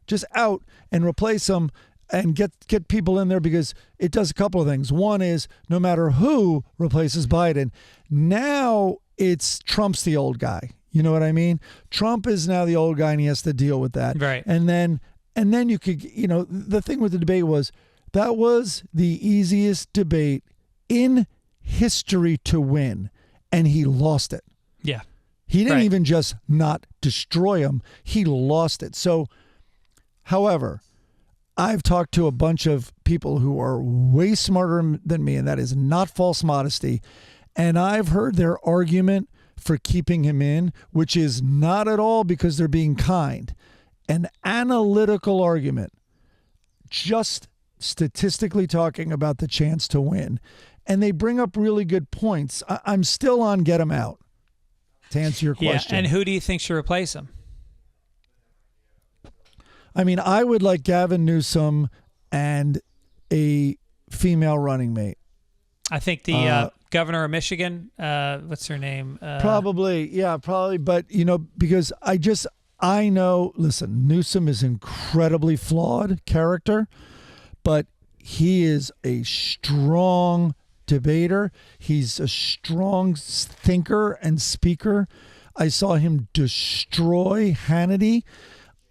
just out and replace them and get people in there, because it does a couple of things. One is, no matter who replaces Biden, now it's Trump's the old guy. You know what I mean? Trump is now the old guy, and he has to deal with that. Right. And then you could, the thing with the debate was, that was the easiest debate in history to win, and he lost it. Yeah. He didn't Right. even just not destroy him. He lost it. So, however, I've talked to a bunch of people who are way smarter than me, and that is not false modesty. And I've heard their argument for keeping him in, which is not at all because they're being kind. An analytical argument, just statistically talking about the chance to win. And they bring up really good points. I'm still on get him out, to answer your question. Yeah, and who do you think should replace him? I mean, I would like Gavin Newsom and a female running mate. I think the governor of Michigan, what's her name? Probably. But, because I know, listen, Newsom is incredibly flawed character, but he is a strong debater. He's a strong thinker and speaker. I saw him destroy Hannity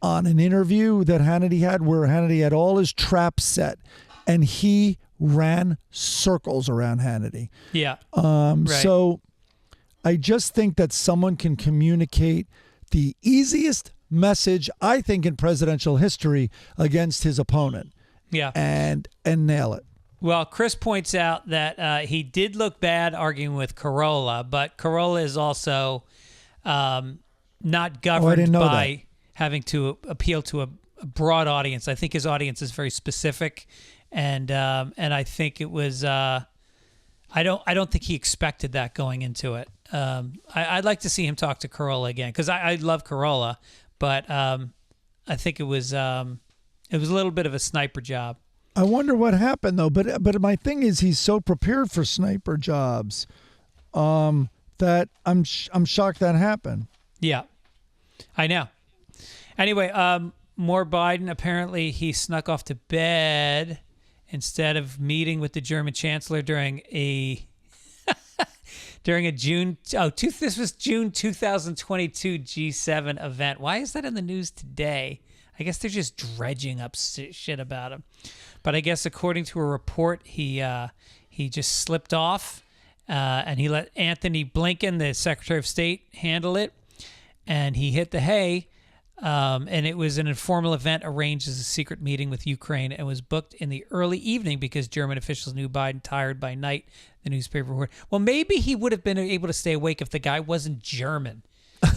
on an interview that Hannity had, where Hannity had all his traps set, and he ran circles around Hannity. Yeah. Right. So I just think that someone can communicate the easiest message, I think, in presidential history against his opponent. Yeah. And nail it. Well, Chris points out that he did look bad arguing with Carolla, but Carolla is also not governed by having to appeal to a broad audience. I think his audience is very specific, and I think it was. I don't think he expected that going into it. I'd like to see him talk to Carolla again, because I love Carolla, but I think it was a little bit of a sniper job. I wonder what happened though. But my thing is, he's so prepared for sniper jobs that I'm shocked that happened. Yeah, I know. Anyway, more Biden. Apparently, he snuck off to bed instead of meeting with the German chancellor during a June. This was June 2022 G7 event. Why is that in the news today? I guess they're just dredging up shit about him. But I guess according to a report, he just slipped off, and he let Anthony Blinken, the Secretary of State, handle it, and he hit the hay. And it was an informal event arranged as a secret meeting with Ukraine and was booked in the early evening because German officials knew Biden tired by night, the newspaper reported. Well, maybe he would have been able to stay awake if the guy wasn't German.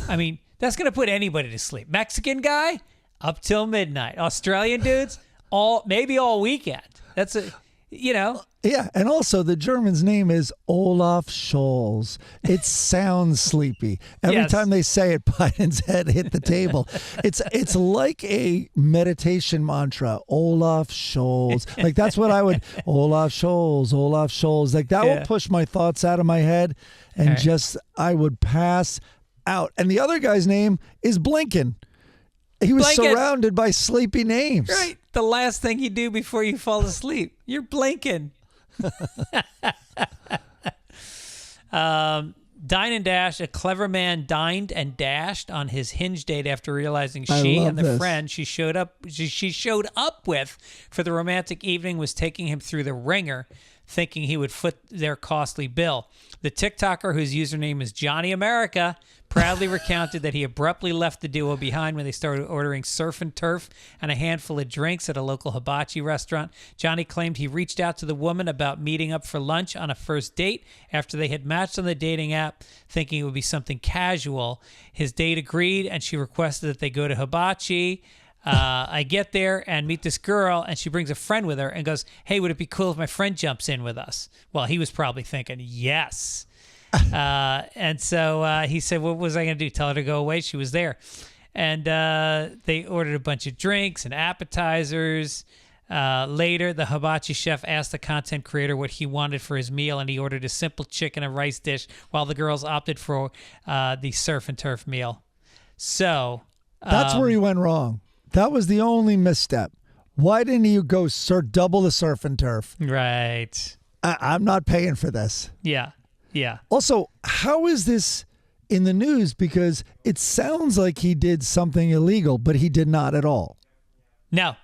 I mean, that's going to put anybody to sleep. Mexican guy, up till midnight. Australian dudes, maybe all weekend. That's Yeah, and also the German's name is Olaf Scholz. It sounds sleepy. Every time they say it, Biden's head hit the table. It's like a meditation mantra. Olaf Scholz. Like that's what I would. Olaf Scholz. Olaf Scholz. Like that will push my thoughts out of my head, and I would pass out. And the other guy's name is Blinken. He was surrounded by sleepy names. Right. The last thing you do before you fall asleep. You're blinking. Dine and dash. A clever man dined and dashed on his Hinge date after realizing she and the friend she showed up with for the romantic evening was taking him through the ringer, thinking he would foot their costly bill. The TikToker, whose username is Johnny America, proudly recounted that he abruptly left the duo behind when they started ordering surf and turf and a handful of drinks at a local hibachi restaurant. Johnny claimed he reached out to the woman about meeting up for lunch on a first date after they had matched on the dating app, thinking it would be something casual. His date agreed, and she requested that they go to hibachi. I get there and meet this girl, and she brings a friend with her and goes, "Hey, would it be cool if my friend jumps in with us?" Well, he was probably thinking, yes. And so he said, what was I going to do? Tell her to go away? She was there. And they ordered a bunch of drinks and appetizers. Later, the hibachi chef asked the content creator what he wanted for his meal, and he ordered a simple chicken and rice dish, while the girls opted for the surf and turf meal. So that's where he went wrong. That was the only misstep. Why didn't you go double the surf and turf? Right. I'm not paying for this. Yeah. Yeah. Also, how is this in the news? Because it sounds like he did something illegal, but he did not at all. No,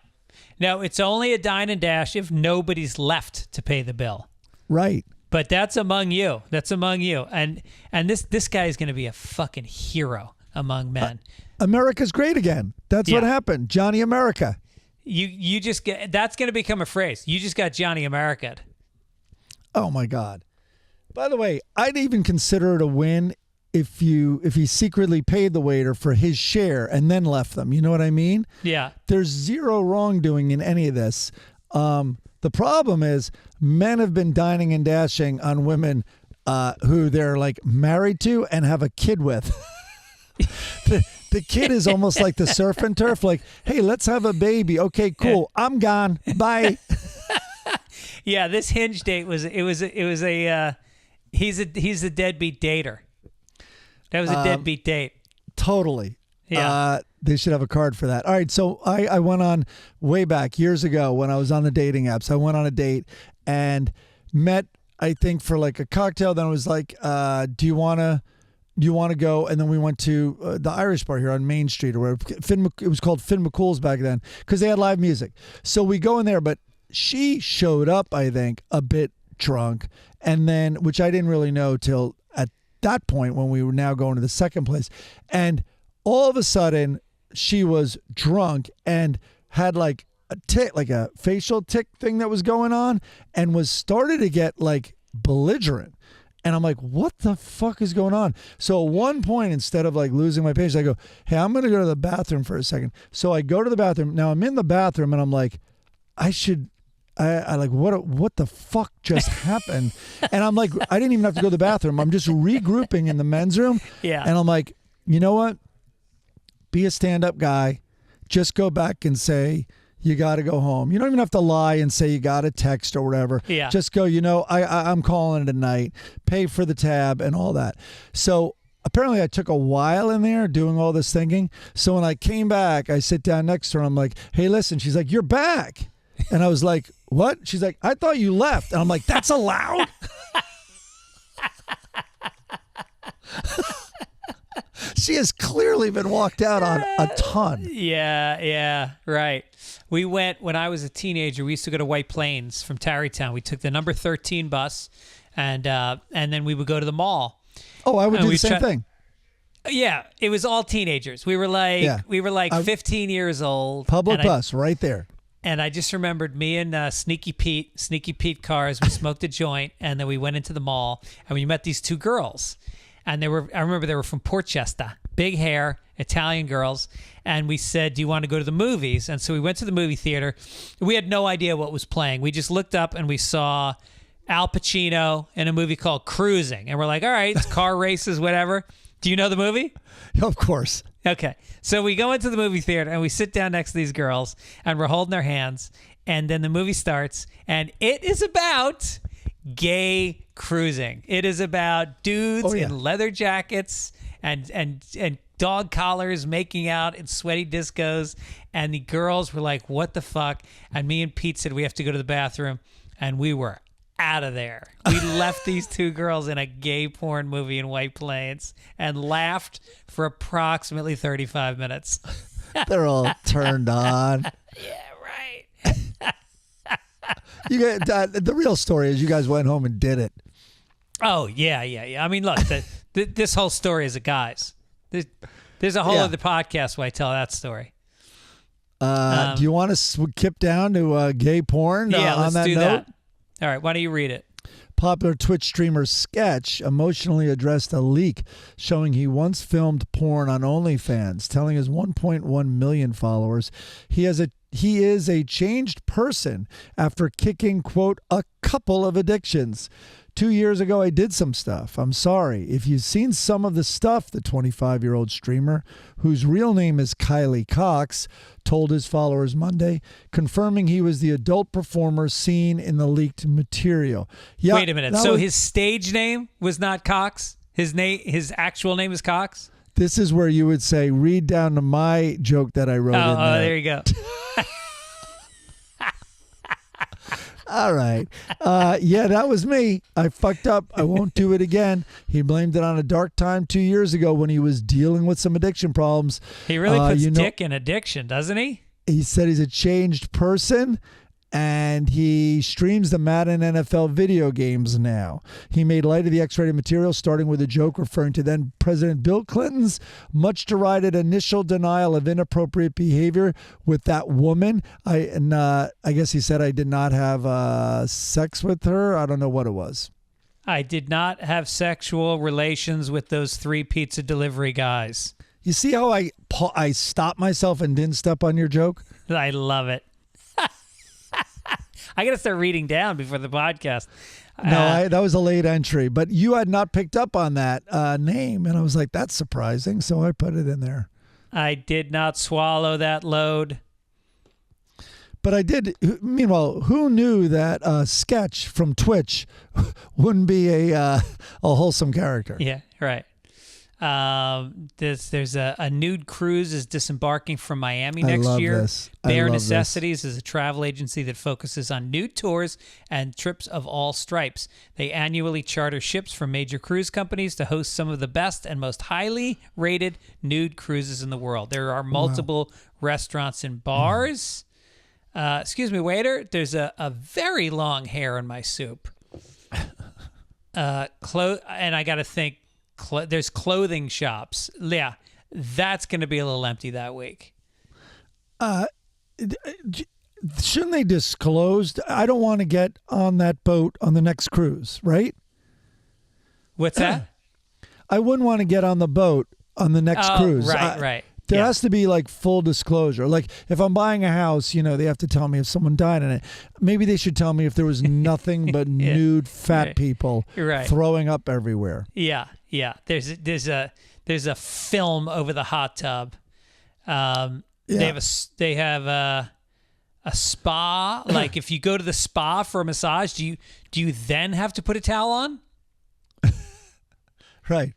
it's only a dine and dash if nobody's left to pay the bill. Right. But that's among you. And this guy is going to be a fucking hero among men. America's great again. That's what happened. Johnny America. You just get, that's going to become a phrase. You just got Johnny America'd. Oh my God. By the way, I'd even consider it a win if he secretly paid the waiter for his share and then left them. You know what I mean? Yeah. There's zero wrongdoing in any of this. The problem is men have been dining and dashing on women who they're like married to and have a kid with. The kid is almost like the surf and turf. Like, hey, let's have a baby. Okay, cool. I'm gone. Bye. Yeah, this Hinge date was he's a deadbeat dater. That was a deadbeat date. Totally. Yeah. They should have a card for that. All right. So I went on way back years ago when I was on the dating apps. I went on a date and met, I think, for like a cocktail. Then it was like, do you want to go? And then we went to the Irish bar here on Main Street, or where it was called Finn McCool's back then, because they had live music. So we go in there, but she showed up, I think, a bit drunk, and then, which I didn't really know till at that point when we were now going to the second place. And all of a sudden she was drunk and had like a tick, like a facial tick thing that was going on, and was started to get like belligerent. And I'm like, what the fuck is going on? So at one point, instead of like losing my patience, I go, hey, I'm going to go to the bathroom for a second. So I go to the bathroom. Now I'm in the bathroom and I'm like, I like, what the fuck just happened? And I'm like, I didn't even have to go to the bathroom. I'm just regrouping in the men's room. Yeah. And I'm like, you know what? Be a stand-up guy. Just go back and say, you got to go home. You don't even have to lie and say you got a text or whatever. Yeah. Just go, I'm calling it a night. Pay for the tab and all that. So apparently I took a while in there doing all this thinking. So when I came back, I sit down next to her and I'm like, hey, listen. She's like, you're back. And I was like, what? She's like, I thought you left. And I'm like, that's allowed? She has clearly been walked out on a ton. Yeah, right. We went, when I was a teenager, we used to go to White Plains from Tarrytown. We took the number 13 bus, and then we would go to the mall. Oh, I would do the same thing. Yeah, it was all teenagers. We were like 15 years old. Public bus right there. And I just remembered me and Sneaky Pete cars. We smoked a joint, and then we went into the mall, and we met these two girls. And I remember they were from Portchester, big hair, Italian girls. And we said, "Do you want to go to the movies?" And so we went to the movie theater. We had no idea what was playing. We just looked up and we saw Al Pacino in a movie called Cruising. And we're like, all right, it's car races, whatever. Do you know the movie? Of course. Okay. So we go into the movie theater and we sit down next to these girls and we're holding their hands. And then the movie starts and it is about gay cruising. It is about dudes in leather jackets and dog collars making out in sweaty discos. And the girls were like, what the fuck? And me and Pete said, we have to go to the bathroom. And we were out of there. We left these two girls in a gay porn movie in White Plains and laughed for approximately 35 minutes. They're all turned on. Yeah, right. You get the real story is you guys went home and did it. Oh, yeah. I mean, look, this whole story is a guy's. There's a whole other podcast where I tell that story. Do you want to skip down to gay porn on that note? That. All right, why don't you read it? Popular Twitch streamer Sketch emotionally addressed a leak showing he once filmed porn on OnlyFans, telling his 1.1 million followers he is a changed person after kicking, quote, a couple of addictions. 2 years ago, I did some stuff. I'm sorry. If you've seen some of the stuff, the 25-year-old streamer, whose real name is Kylie Cox, told his followers Monday, confirming he was the adult performer seen in the leaked material. Yeah, wait a minute. So his stage name was not Cox? His actual name is Cox? This is where you would say, read down to my joke that I wrote in there. Oh, there you go. All right. Yeah, that was me. I fucked up. I won't do it again. He blamed it on a dark time 2 years ago when he was dealing with some addiction problems. He really puts dick in addiction, doesn't he? He said he's a changed person, and he streams the Madden NFL video games now. He made light of the X-rated material, starting with a joke referring to then President Bill Clinton's much derided initial denial of inappropriate behavior with that woman. I guess he said I did not have sex with her. I don't know what it was. I did not have sexual relations with those 3 pizza delivery guys. You see how I stopped myself and didn't step on your joke? I love it. I got to start reading down before the podcast. No, that was a late entry, but you had not picked up on that name, and I was like, that's surprising, so I put it in there. I did not swallow that load. But I did. Meanwhile, who knew that Sketch from Twitch wouldn't be a wholesome character? Yeah, right. There's a Nude cruise is disembarking from Miami next year. Bare Necessities is a travel agency that focuses on nude tours and trips of all stripes. They annually charter ships from major cruise companies to host some of the best and most highly rated nude cruises in the world. There are multiple restaurants and bars. Excuse me, waiter. There's a very long hair in my soup. And I got to think. There's clothing shops. Yeah, that's going to be a little empty that week. Shouldn't they disclose? I don't want to get on that boat on the next cruise, right? What's that? I wouldn't want to get on the boat on the next cruise. Right. There has to be like full disclosure. Like if I'm buying a house, they have to tell me if someone died in it. Maybe they should tell me if there was nothing but nude fat people throwing up everywhere. Yeah. There's a film over the hot tub. They have a spa. Like if you go to the spa for a massage, do you then have to put a towel on? Right.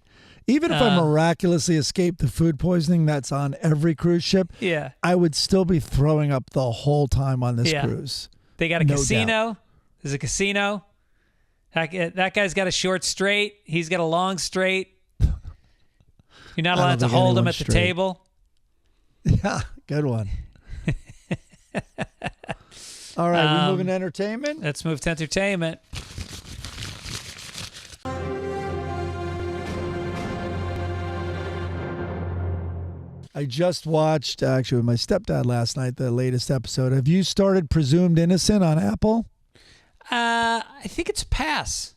Even if I miraculously escape the food poisoning that's on every cruise ship, I would still be throwing up the whole time on this cruise. They got a casino. There's a casino. That guy's got a short straight. He's got a long straight. You're not allowed to hold him at the table. Yeah, good one. All right, we moving to entertainment? Let's move to entertainment. I just watched, actually, with my stepdad last night, the latest episode. Have you started Presumed Innocent on Apple? I think it's a pass.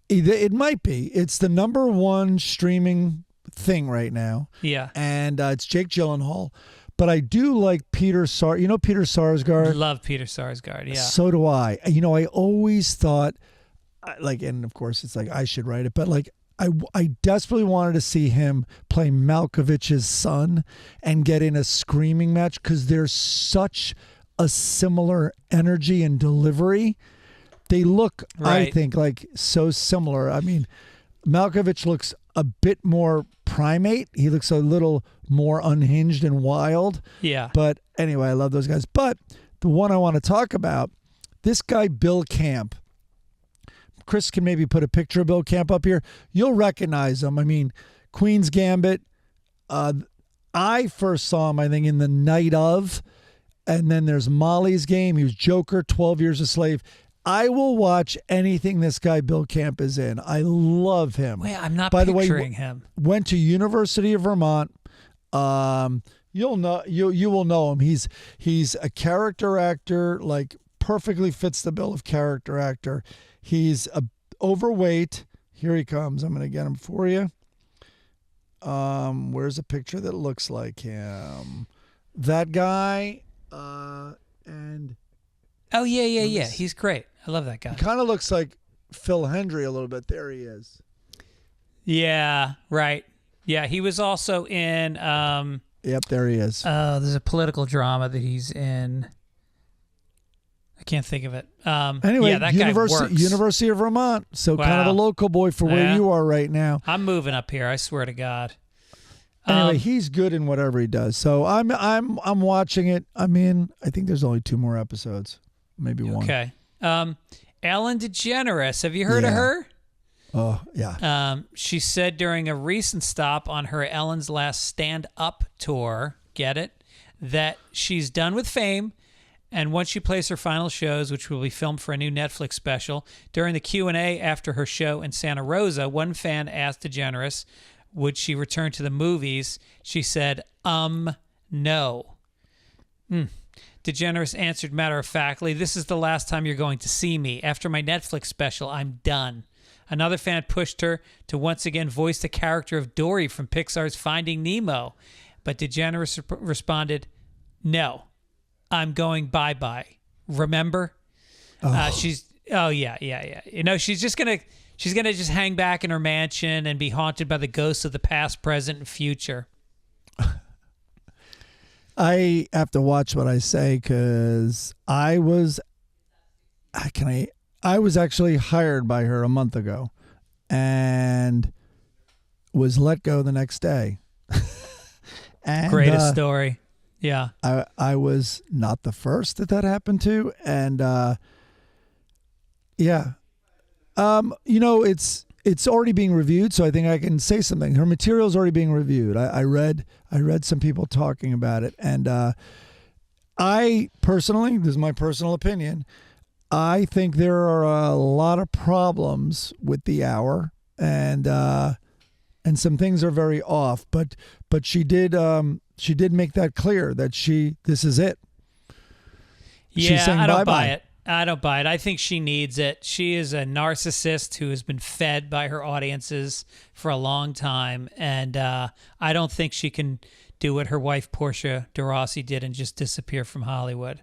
It might be. It's the #1 streaming thing right now. Yeah. And it's Jake Gyllenhaal. But I do like Peter Sarsgaard. You know Peter Sarsgaard? Love Peter Sarsgaard, yeah. So do I. I always thought, and of course it's like I should write it, but I desperately wanted to see him play Malkovich's son and get in a screaming match because there's such a similar energy and delivery. They look, right. I think, like so similar. I mean, Malkovich looks a bit more primate. He looks a little more unhinged and wild. Yeah. But anyway, I love those guys. But the one I want to talk about, this guy, Bill Camp. Chris can maybe put a picture of Bill Camp up here. You'll recognize him. I mean, Queen's Gambit. I first saw him, I think, in The Night Of. And then there's Molly's Game. He was Joker, 12 Years a Slave. I will watch anything this guy Bill Camp is in. I love him. Wait, I'm not By picturing the way, him. Went to University of Vermont. You'll know you will know him. He's a character actor, like perfectly fits the bill of character actor. He's overweight. Here he comes. I'm going to get him for you. Where's a picture that looks like him? That guy. And oh yeah. He's great. I love that guy. he kind of looks like Phil Hendry a little bit. There he is. Yeah, right. Yeah, he was also in. Yep, there he is. There's a political drama that he's in. I can't think of it. Anyway, yeah, that guy works. University of Vermont. So kind of Wow. a local boy for where Yeah. you are right now. I'm moving up here. I swear to God. Anyway, he's good in whatever he does. So I'm watching it. I think there's only 2 more episodes, maybe one. Okay. Ellen DeGeneres. Have you heard of Yeah. her? Oh yeah. She said during a recent stop on her Ellen's Last Stand-Up tour, get it, that she's done with fame, and once she plays her final shows, which will be filmed for a new Netflix special, during the Q&A after her show in Santa Rosa, one fan asked DeGeneres, would she return to the movies? She said, no. DeGeneres answered matter-of-factly, this is the last time you're going to see me. After my Netflix special, I'm done. Another fan pushed her to once again voice the character of Dory from Pixar's Finding Nemo. But DeGeneres responded, no, I'm going bye-bye. Remember? Oh. She's just going to just hang back in her mansion and be haunted by the ghosts of the past, present, and future. I have to watch what I say because I was actually hired by her a month ago and was let go the next day. And, Greatest story. Yeah. I was not the first that happened to. And yeah. It's already being reviewed, so I think I can say something. Her material's already being reviewed. I read some people talking about it, and I personally, this is my personal opinion, I think there are a lot of problems with the hour, and some things are very off. But she did make that clear that this is it. Yeah, She's saying I don't bye-bye. buy it. I don't buy it. I think she needs it. She is a narcissist who has been fed by her audiences for a long time, and I don't think she can do what her wife Portia de Rossi did and just disappear from Hollywood.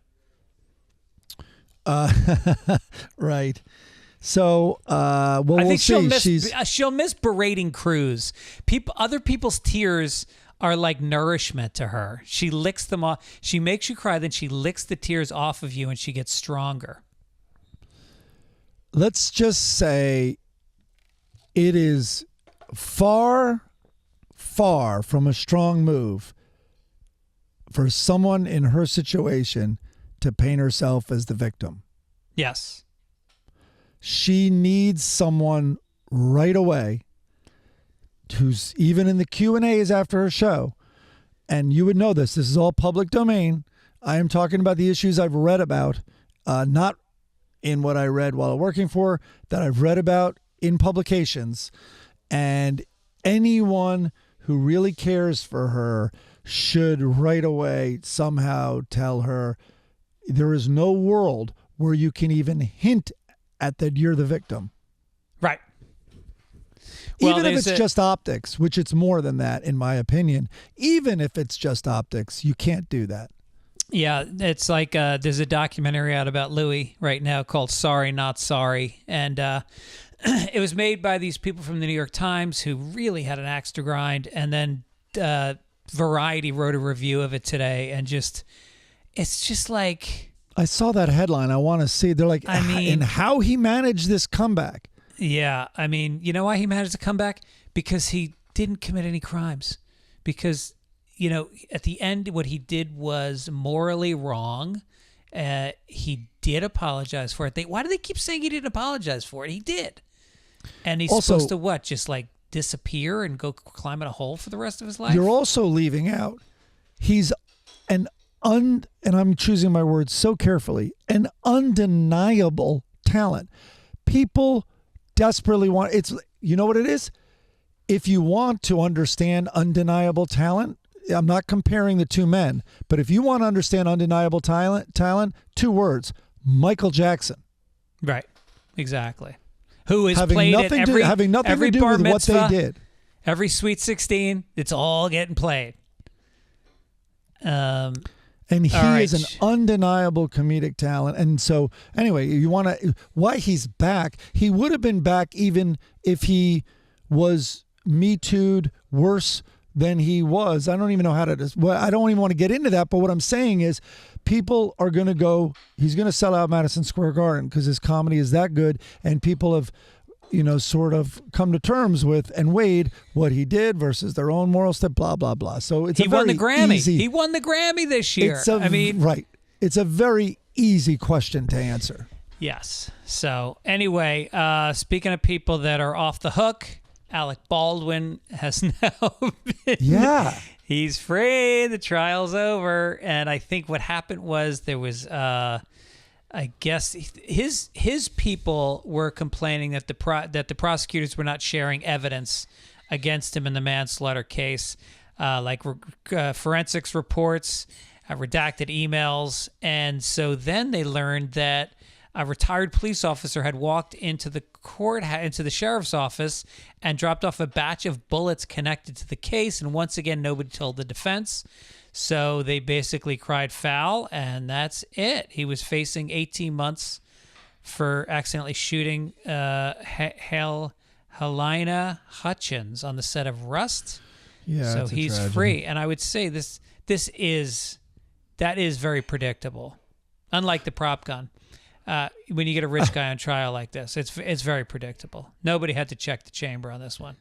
Right. So, we'll I think see. she'll miss berating crews. Other people's tears are like nourishment to her. She licks them off. She makes you cry, then she licks the tears off of you, and she gets stronger. Let's just say it is far, far from a strong move for someone in her situation to paint herself as the victim. Yes. She needs someone right away who's even in the Q&As after her show, and you would know this is all public domain. I am talking about the issues I've read about, not in what I read while working for, that I've read about in publications. And anyone who really cares for her should right away somehow tell her there is no world where you can even hint at that you're the victim. Right. Well, Even if it's just optics, which it's more than that, in my opinion. Even if it's just optics, you can't do that. Yeah, it's like there's a documentary out about Louie right now called Sorry Not Sorry. And it was made by these people from the New York Times who really had an axe to grind. And then Variety wrote a review of it today. And it's just like... I saw that headline. I want to see. They're like, and how he managed this comeback. Yeah, I mean, you know why he managed to come back? Because he didn't commit any crimes. Because, you know, at the end, what he did was morally wrong. He did apologize for it. Why do they keep saying he didn't apologize for it? He did. And he's also supposed to what? Just like disappear and go climb in a hole for the rest of his life? You're also leaving out, he's and I'm choosing my words so carefully, an undeniable talent. People desperately want, you know what it is? If you want to understand undeniable talent, I'm not comparing the two men, but if you want to understand undeniable talent, 2 words, Michael Jackson. Right. Exactly. Who is having played nothing at every, having nothing every to do bar with mitzvah, what they did. Every Sweet 16, it's all getting played. And he is an undeniable comedic talent. And so, anyway, you want to, why he's back, he would have been back even if he was Me Too'd worse than he was. I don't even know how to, I don't even want to get into that. But what I'm saying is people are going to go, he's going to sell out Madison Square Garden because his comedy is that good. And people have, you know, sort of come to terms with and weighed what he did versus their own moral step, blah, blah, blah. So it's he won the Grammy. He won the Grammy this year. Right. It's a very easy question to answer. Yes. So anyway, speaking of people that are off the hook, Alec Baldwin has now been... Yeah. He's free. The trial's over. And I think what happened was there was... I guess his people were complaining that the prosecutors were not sharing evidence against him in the manslaughter case, like forensics reports, redacted emails, and so then they learned that a retired police officer had walked into the into the sheriff's office and dropped off a batch of bullets connected to the case, and once again nobody told the defense. So they basically cried foul, and that's it. He was facing 18 months for accidentally shooting Helena Hutchins on the set of Rust. Yeah, so he's free. And I would say that is very predictable. Unlike the prop gun, when you get a rich guy on trial like this, it's very predictable. Nobody had to check the chamber on this one.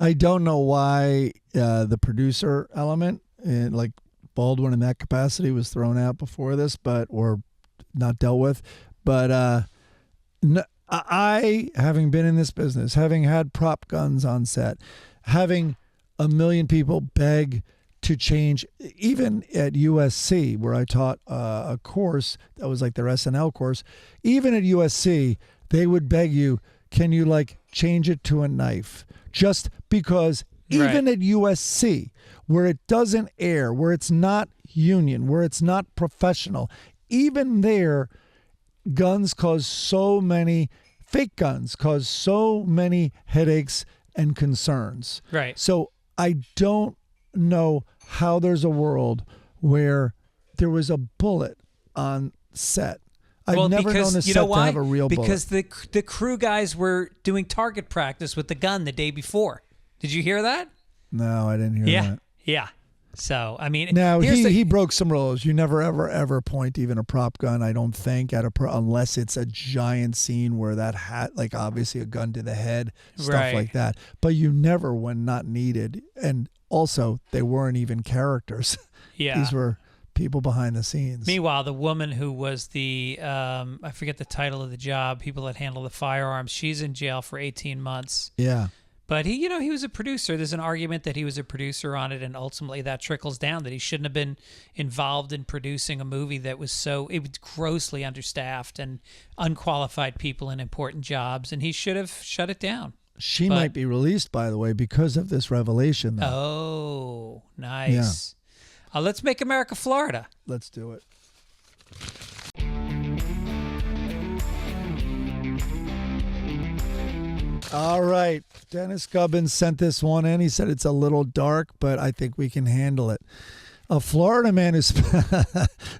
I don't know why the producer element, like Baldwin in that capacity, was thrown out before this, or not dealt with. But I, having been in this business, having had prop guns on set, having a million people beg to change, even at USC, where I taught a course that was like their SNL course, even at USC, they would beg you, can you like change it to a knife? Just because even at USC, where it doesn't air, where it's not union, where it's not professional, even there, fake guns cause so many headaches and concerns. Right. So I don't know how there's a world where there was a bullet on set. I've never known a set to have a real bullet. Because the crew guys were doing target practice with the gun the day before. Did you hear that? No, I didn't hear that. Yeah. So, I mean... Now, he broke some rules. You never, ever point even a prop gun, I don't think, at unless it's a giant scene where that hat, like obviously a gun to the head, stuff like that. But you never, when not needed. And also, they weren't even characters. Yeah. These were... people behind the scenes. Meanwhile, the woman who was the, I forget the title of the job, people that handle the firearms, she's in jail for 18 months. Yeah. But he was a producer. There's an argument that he was a producer on it, and ultimately that trickles down that he shouldn't have been involved in producing a movie that was it was grossly understaffed and unqualified people in important jobs, and he should have shut it down. She might be released, by the way, because of this revelation, though. Oh, nice. Yeah. Let's make America Florida. Let's do it. All right. Dennis Gibbons sent this one in. He said it's a little dark, but I think we can handle it. A Florida man who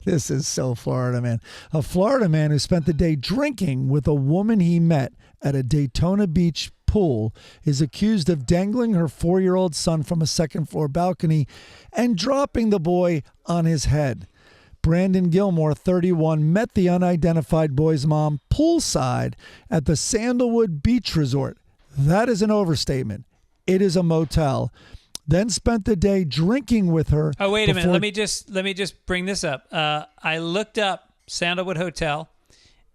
this is so Florida, man. A Florida man who spent the day drinking with a woman he met at a Daytona Beach pool is accused of dangling her 4-year-old son from a second-floor balcony and dropping the boy on his head. Brandon Gilmore, 31, met the unidentified boy's mom poolside at the Sandalwood Beach Resort. That is an overstatement. It is a motel. Then spent the day drinking with her. Oh, wait a minute. Let me just bring this up. I looked up Sandalwood Hotel,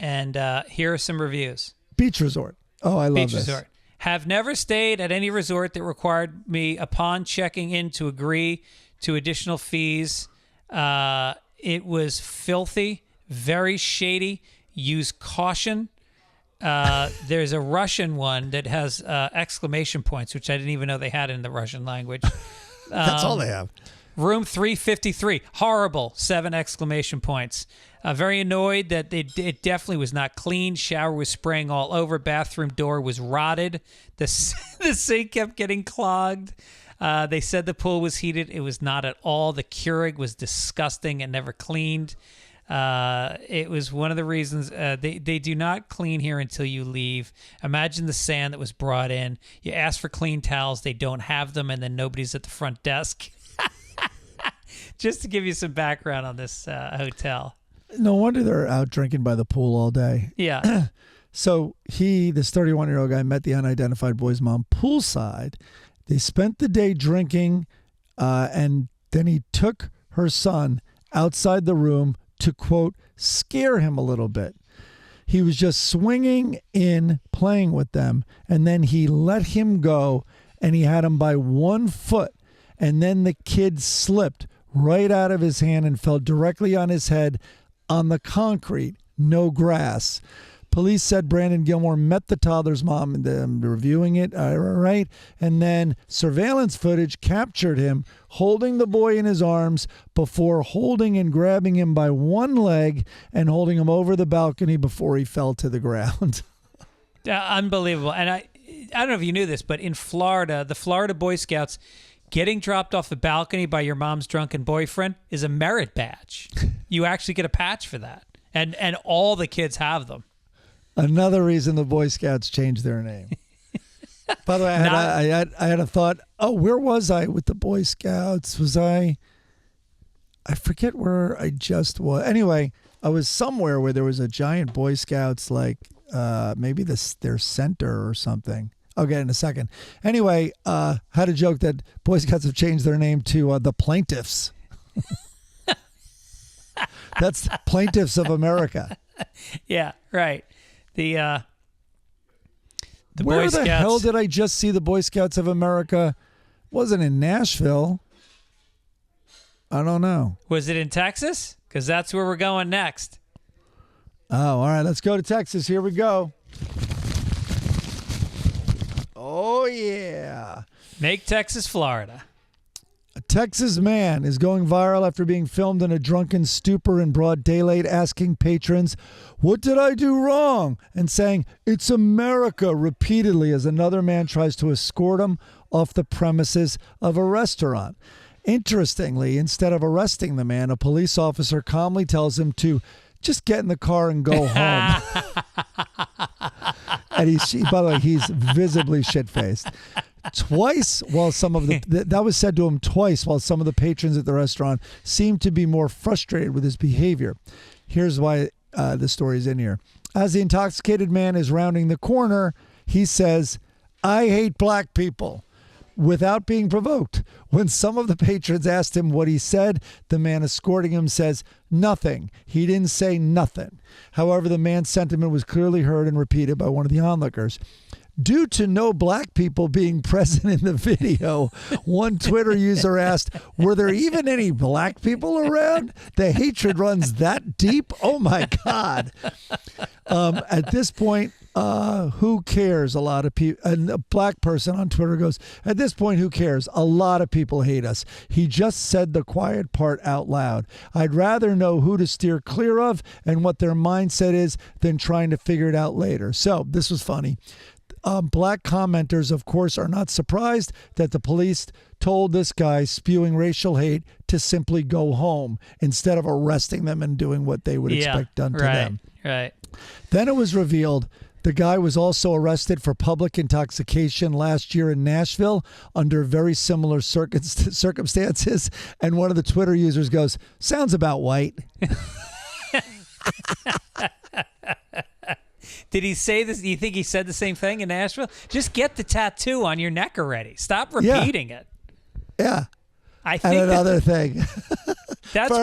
and here are some reviews. Beach Resort. Oh, I love Beach this. Resort. Have never stayed at any resort that required me upon checking in to agree to additional fees. It was filthy, very shady. Use caution. There's a Russian one that has exclamation points, which I didn't even know they had in the Russian language. That's all they have. Room 353, horrible, 7 exclamation points. Very annoyed that it definitely was not clean. Shower was spraying all over. Bathroom door was rotted. The sink kept getting clogged. They said the pool was heated. It was not at all. The Keurig was disgusting and never cleaned. It was one of the reasons they do not clean here until you leave. Imagine the sand that was brought in. You ask for clean towels. They don't have them, and then nobody's at the front desk. Just to give you some background on this hotel. No wonder they're out drinking by the pool all day. Yeah. So this 31-year-old guy, met the unidentified boy's mom poolside. They spent the day drinking, and then he took her son outside the room to, quote, scare him a little bit. He was just swinging in, playing with them, and then he let him go, and he had him by 1 foot, and then the kid slipped right out of his hand and fell directly on his head on the concrete, no grass. Police said Brandon Gilmore met the toddler's mom and reviewing it, right? And then surveillance footage captured him holding the boy in his arms before holding and grabbing him by one leg and holding him over the balcony before he fell to the ground. Unbelievable. And I don't know if you knew this, but in Florida, the Florida Boy Scouts, getting dropped off the balcony by your mom's drunken boyfriend is a merit badge. You actually get a patch for that. And all the kids have them. Another reason the Boy Scouts changed their name. By the way, I had a thought. Oh, where was I with the Boy Scouts? Was I forget where I just was. Anyway, I was somewhere where there was a giant Boy Scouts, like maybe their center or something. I'll get in a second. Anyway, had a joke that Boy Scouts have changed their name to the Plaintiffs. That's the Plaintiffs of America. Yeah, right. The Where Boy the Scouts. hell did I just see the Boy Scouts of America? Wasn't in Nashville. I don't know. Was it in Texas? Because that's where we're going next. Oh, all right. Let's go to Texas. Here we go. Oh, yeah. Make Texas Florida. A Texas man is going viral after being filmed in a drunken stupor in broad daylight, asking patrons, "What did I do wrong?" and saying, "It's America," repeatedly as another man tries to escort him off the premises of a restaurant. Interestingly, instead of arresting the man, a police officer calmly tells him to just get in the car and go home. And by the way, he's visibly shit-faced. Twice, while some of that was said to him twice, while some of the patrons at the restaurant seemed to be more frustrated with his behavior. Here's why the story's in here. As the intoxicated man is rounding the corner, he says, "I hate black people," without being provoked. When some of the patrons asked him what he said, the man escorting him says, "Nothing. He didn't say nothing." However, the man's sentiment was clearly heard and repeated by one of the onlookers. Due to no black people being present in the video, one Twitter user asked, were there even any black people around? The hatred runs that deep? Oh, my God. At this point, who cares? A lot of people, and a black person on Twitter goes, at this point, who cares? A lot of people hate us. He just said the quiet part out loud. I'd rather know who to steer clear of and what their mindset is than trying to figure it out later. So this was funny. Black commenters, of course, are not surprised that the police told this guy spewing racial hate to simply go home instead of arresting them and doing what they would expect done to them. Right. Then it was revealed the guy was also arrested for public intoxication last year in Nashville under very similar circumstances. And one of the Twitter users goes, sounds about white. Did he say this? Do you think he said the same thing in Nashville? Just get the tattoo on your neck already. Stop repeating it. Yeah. I think and another thing. That's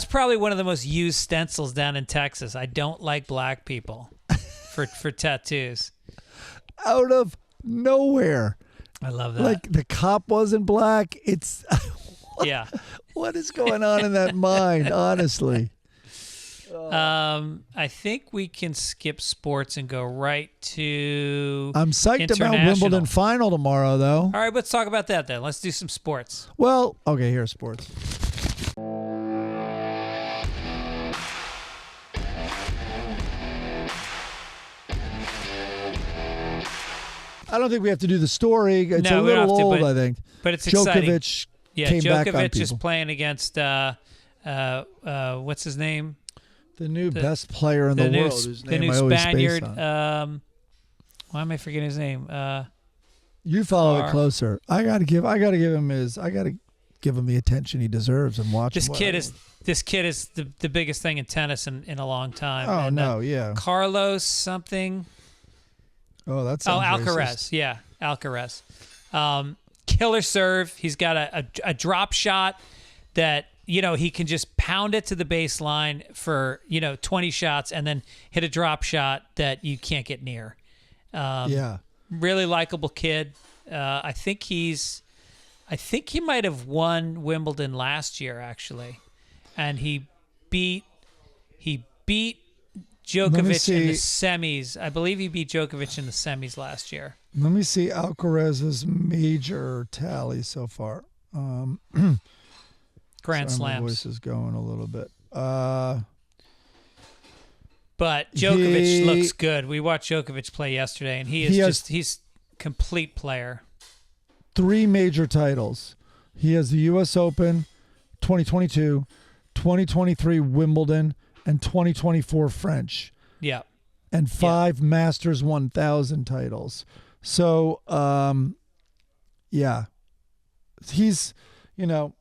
probably one of the most used stencils down in Texas. I don't like black people for tattoos. Out of nowhere. I love that. Like the cop wasn't black. It's yeah. What is going on in that mind, honestly? I think we can skip sports and go right to I'm psyched about Wimbledon final tomorrow, though. All right, let's talk about that then. Let's do some sports. Well, okay, here's sports. I don't think we have to do the story. It's a little old, I think. But it's Djokovic exciting. came back on Djokovic is people. playing against what's his name? The best player in the world. Whose name the new I always Spaniard. space on. Why am I forgetting his name? You follow it closer. I gotta give him the attention he deserves and watch this him. This kid is the biggest thing in tennis in a long time. Oh, and, no, yeah. Carlos something. Oh, that's Alcaraz. racist. Yeah, Alcaraz. Killer serve. He's got a drop shot that, he can just pound it to the baseline for, 20 shots and then hit a drop shot that you can't get near. Yeah. Really likable kid. I think he might have won Wimbledon last year, actually. And he beat Djokovic in the semis. I believe he beat Djokovic in the semis last year. Let me see Alcaraz's major tally so far. Grand slams. My voice is going a little bit. But Djokovic looks good. We watched Djokovic play yesterday, and he's complete player. 3 major titles. He has the U.S. Open, 2022, 2023 Wimbledon, and 2024 French. Yeah. And 5 Masters 1000 titles. So, yeah. He's, the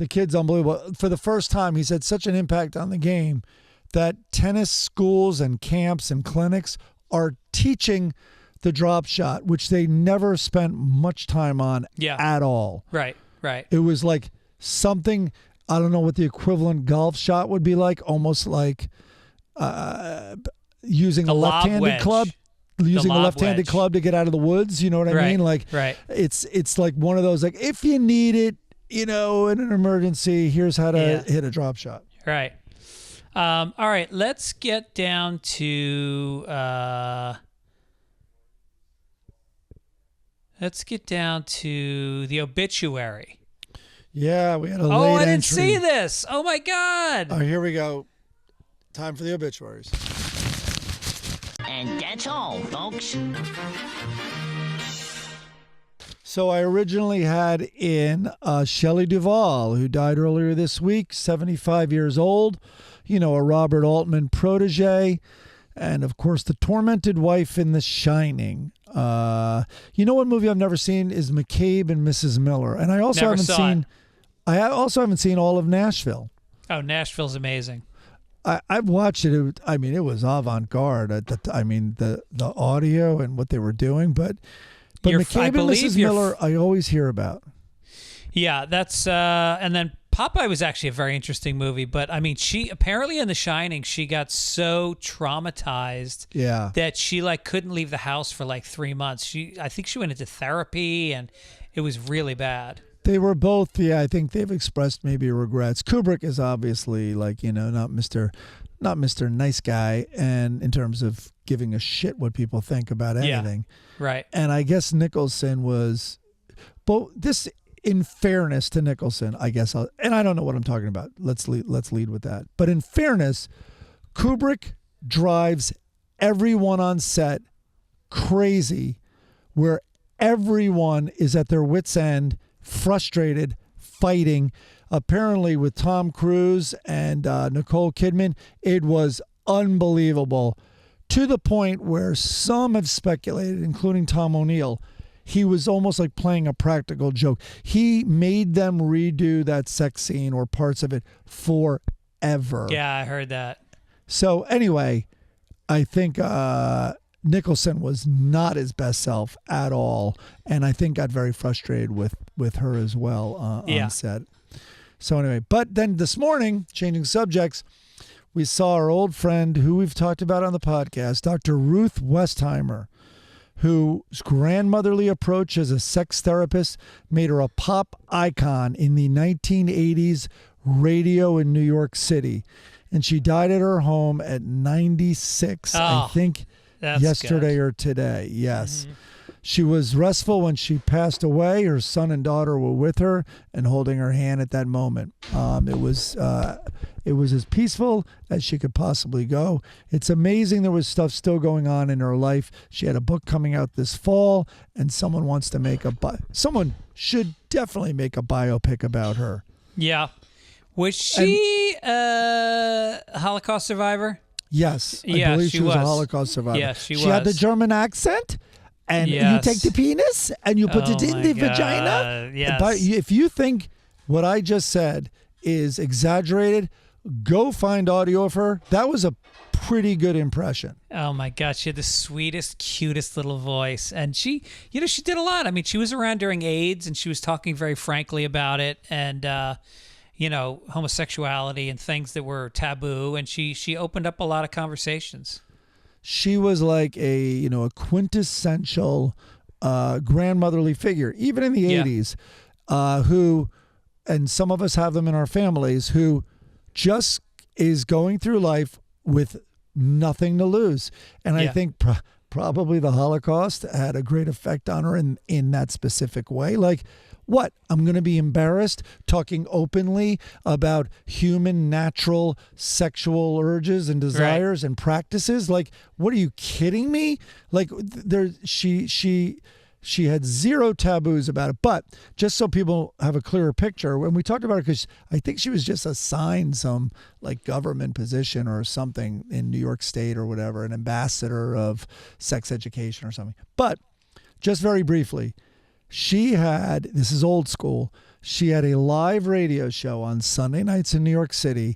kid's unbelievable. For the first time, he's had such an impact on the game that tennis schools and camps and clinics are teaching the drop shot, which they never spent much time on at all. Right. It was like something, I don't know what the equivalent golf shot would be like, almost like using a left-handed club. Using a left-handed club to get out of the woods, you know what I mean? Like, it's like one of those, like, if you need it, in an emergency, here's how to hit a drop shot. Right. All right, let's get down to the obituary. Yeah, we had a late I didn't entry. see this. Oh my God. Oh, here we go. Time for the obituaries. And that's all, folks. So I originally had in Shelley Duvall, who died earlier this week, 75 years old, a Robert Altman protege, and of course the tormented wife in The Shining. One movie I've never seen is McCabe and Mrs. Miller, and I also haven't seen all of Nashville. Oh, Nashville's amazing. I've watched it. It was avant-garde. The audio and what they were doing, but McCabe and Mrs. Miller, I always hear about. Yeah, that's and then Popeye was actually a very interesting movie, but I mean, she apparently in The Shining, she got so traumatized that she like couldn't leave the house for like 3 months. I think she went into therapy, and it was really bad. They were both, I think they've expressed maybe regrets. Kubrick is obviously like, not Mr. Nice Guy, and in terms of giving a shit what people think about anything. Yeah, right. And I guess Nicholson was, but this, in fairness to Nicholson, I guess, and I don't know what I'm talking about. Let's lead with that. But in fairness, Kubrick drives everyone on set crazy, where everyone is at their wits' end, frustrated, fighting. Apparently with Tom Cruise and Nicole Kidman, it was unbelievable, to the point where some have speculated, including Tom O'Neill, he was almost like playing a practical joke. He made them redo that sex scene or parts of it forever. Yeah, I heard that. So anyway, I think Nicholson was not his best self at all, and I think got very frustrated with her as well on set. So anyway, but then this morning, changing subjects, we saw our old friend who we've talked about on the podcast, Dr. Ruth Westheimer, whose grandmotherly approach as a sex therapist made her a pop icon in the 1980s radio in New York City. And she died at her home at 96, I think, yesterday or today. Yes. Mm-hmm. She was restful when she passed away. Her son and daughter were with her and holding her hand at that moment. It was as peaceful as she could possibly go. It's amazing there was stuff still going on in her life. She had a book coming out this fall, and someone wants to make someone should definitely make a biopic about her. Yeah. Was she a Holocaust survivor? Yes. I believe she was a Holocaust survivor. Yeah, she was. She had the German accent. And you take the penis and you put it in the vagina. Yes. But if you think what I just said is exaggerated, go find audio of her. That was a pretty good impression. Oh my God, she had the sweetest, cutest little voice, and she did a lot. I mean, she was around during AIDS, and she was talking very frankly about it, and homosexuality and things that were taboo, and she opened up a lot of conversations. She was like a quintessential grandmotherly figure, even in the 80s, who, and some of us have them in our families, who just is going through life with nothing to lose. And I think probably the Holocaust had a great effect on her in that specific way. Like, what? I'm going to be embarrassed talking openly about human natural sexual urges and desires and practices? Like, what, are you kidding me? Like, she had zero taboos about it. But just so people have a clearer picture, when we talked about her, because I think she was just assigned some like government position or something in New York State or whatever, an ambassador of sex education or something. But just very briefly, she had, this is old school, she had a live radio show on Sunday nights in New York City,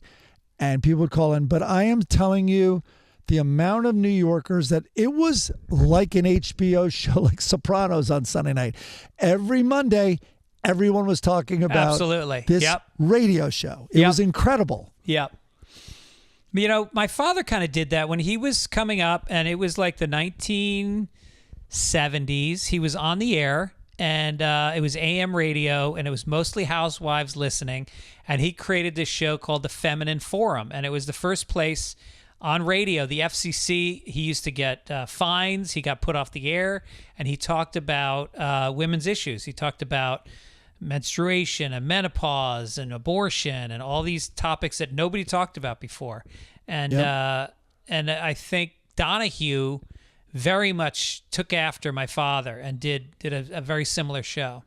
and people would call in. But I am telling you, the amount of New Yorkers that it was like an HBO show, like Sopranos on Sunday night. Every Monday, everyone was talking about this radio show. It was incredible. Yep. My father kind of did that when he was coming up, and it was like the 1970s. He was on the air, and it was AM radio, and it was mostly housewives listening. And he created this show called The Feminine Forum, and it was the first place on radio. The FCC, he used to get fines. He got put off the air, and he talked about women's issues. He talked about menstruation and menopause and abortion and all these topics that nobody talked about before. And and I think Donahue very much took after my father and did a very similar show.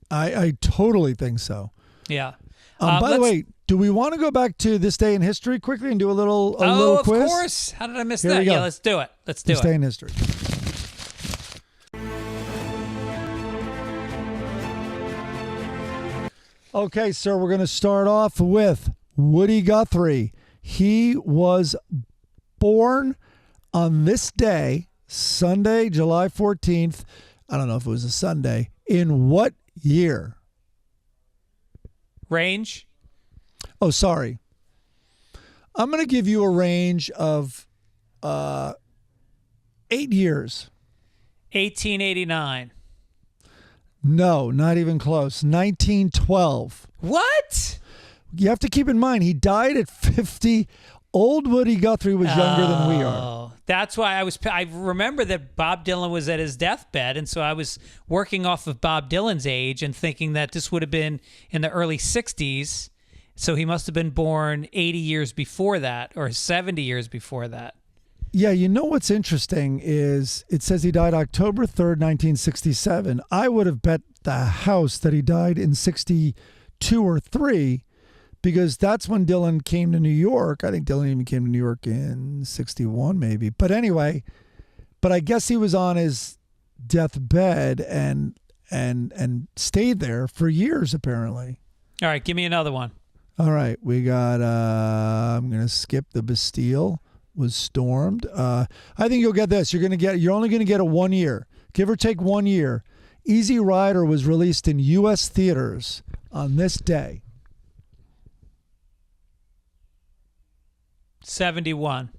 I totally think so. Yeah. By the way, do we want to go back to this day in history quickly and do a little quiz? Of course. How did I miss Here that? we go. Yeah, let's do it. This day in history. Okay, sir, we're going to start off with Woody Guthrie. He was born on this day, Sunday, July 14th. I don't know if it was a Sunday. In what year? Range? Oh, sorry. I'm going to give you a range of 8 years. 1889. No, not even close. 1912. What? You have to keep in mind, he died at 50. Old Woody Guthrie was younger than we are. Oh, that's why I remember that Bob Dylan was at his deathbed, and so I was working off of Bob Dylan's age and thinking that this would have been in the early 60s, so he must have been born 80 years before that or 70 years before that. Yeah, you know what's interesting is it says he died October 3rd, 1967. I would have bet the house that he died in 62 or 3 because that's when Dylan came to New York. I think Dylan even came to New York in 61 maybe. But anyway, I guess he was on his deathbed and stayed there for years apparently. All right, give me another one. All right, we got I'm going to skip the Bastille. Was stormed. I think you'll get this. You're only going to get a 1 year, give or take 1 year. Easy Rider was released in U.S. theaters on this day. 71.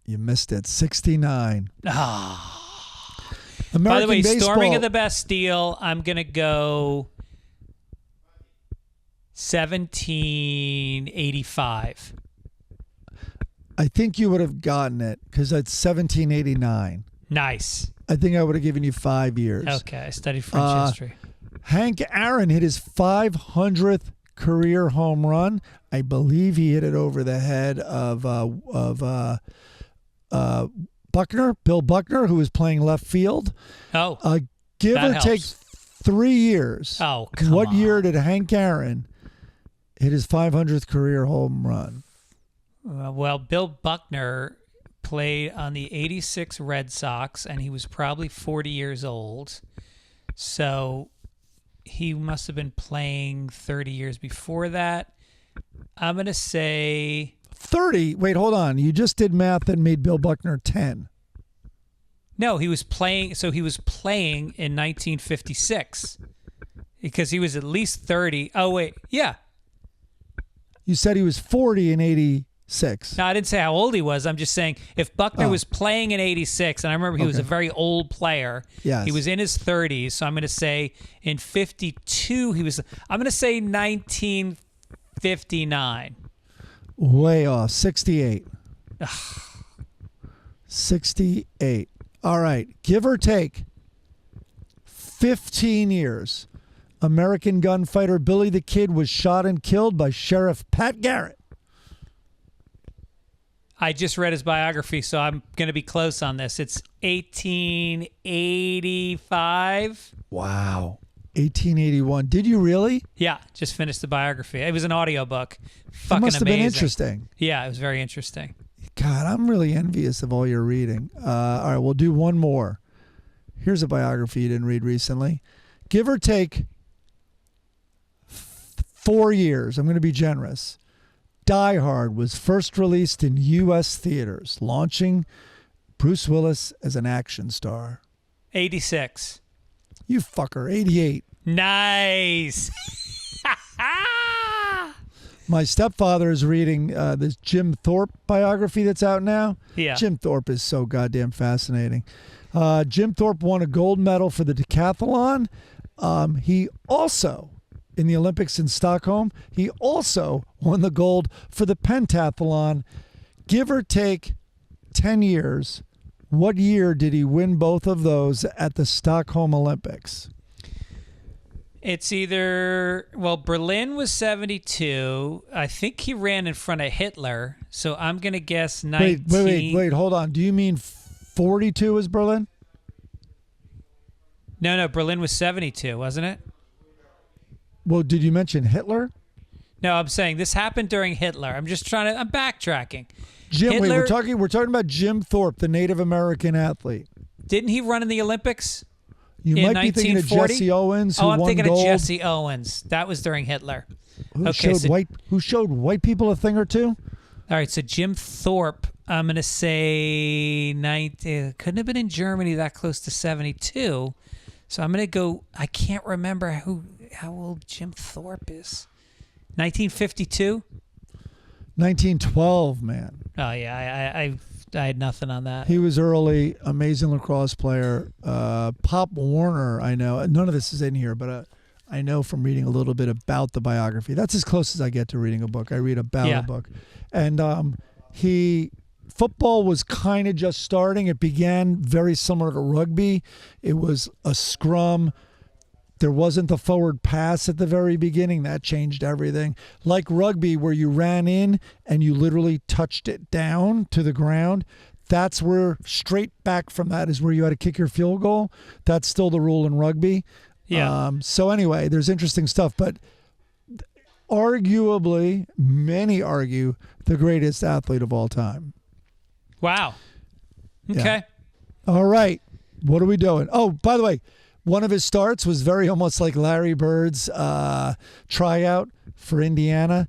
You missed it. 69. Ah. American By the way, baseball. Storming of the Bastille, I'm going to go 1785. I think you would have gotten it because that's 1789. Nice. I think I would have given you 5 years. Okay, I studied French history. Hank Aaron hit his 500th career home run. I believe he hit it over the head of Buckner, Bill Buckner, who was playing left field. Oh, give that or take helps. 3 years. Oh, come What on. year did Hank Aaron hit his 500th career home run? Well, Bill Buckner played on the 86 Red Sox, and he was probably 40 years old. So he must have been playing 30 years before that. I'm going to say 30. Wait, hold on. You just did math that made Bill Buckner 10. no, he was playing. So he was playing in 1956 because he was at least 30. Oh, wait. Yeah. You said he was 40 in 86. No, I didn't say how old he was. I'm just saying if Buckner was playing in 86, and I remember he was a very old player. Yes. He was in his 30s. So I'm going to say in 52, I'm going to say 1959. Way off. 68. 68. All right. Give or take 15 years. American gunfighter Billy the Kid was shot and killed by Sheriff Pat Garrett. I just read his biography, so I'm going to be close on this. It's 1885. Wow. 1881. Did you really? Yeah, just finished the biography. It was an audiobook. That Fucking must have amazing. been interesting. Yeah, it was very interesting. God, I'm really envious of all your reading. All right, we'll do one more. Here's a biography you didn't read recently. Give or take 4 years. I'm going to be generous. Die Hard was first released in U.S. theaters, launching Bruce Willis as an action star. 86. You fucker, 88. Nice. My stepfather is reading this Jim Thorpe biography that's out now. Yeah. Jim Thorpe is so goddamn fascinating. Jim Thorpe won a gold medal for the decathlon. He also, in the Olympics in Stockholm, he also won the gold for the pentathlon. Give or take 10 years, what year did he win both of those at the Stockholm Olympics? It's either, well, Berlin was 72. I think he ran in front of Hitler. So I'm going to guess 19. Wait, hold on. Do you mean 42 is Berlin? No, Berlin was 72, wasn't it? Well, did you mention Hitler? No, I'm saying this happened during Hitler. I'm backtracking. Jim, Hitler, wait, we're talking about Jim Thorpe, the Native American athlete. didn't he run in the Olympics? You in might be thinking of 1940? Jesse Owens, who I'm won thinking gold. of Jesse Owens. That was during Hitler. Who showed white people a thing or two? All right, so Jim Thorpe, I'm going to say couldn't have been in Germany that close to 72. So I'm going to go, I can't remember how old Jim Thorpe is. 1952? 1912, man. Oh, yeah. I had nothing on that. He was early, amazing lacrosse player. Pop Warner, I know. None of this is in here, but I know from reading a little bit about the biography. That's as close as I get to reading a book. I read about a book. And football was kind of just starting. It began very similar to rugby. It was a scrum. There wasn't the forward pass at the very beginning. That changed everything. Like rugby, where you ran in and you literally touched it down to the ground. That's where, straight back from that is where you had to kick your field goal. That's still the rule in rugby. Yeah. So anyway, there's interesting stuff. But arguably, many argue, the greatest athlete of all time. Wow. Okay. Yeah. All right. What are we doing? Oh, by the way, one of his starts was very almost like Larry Bird's tryout for Indiana.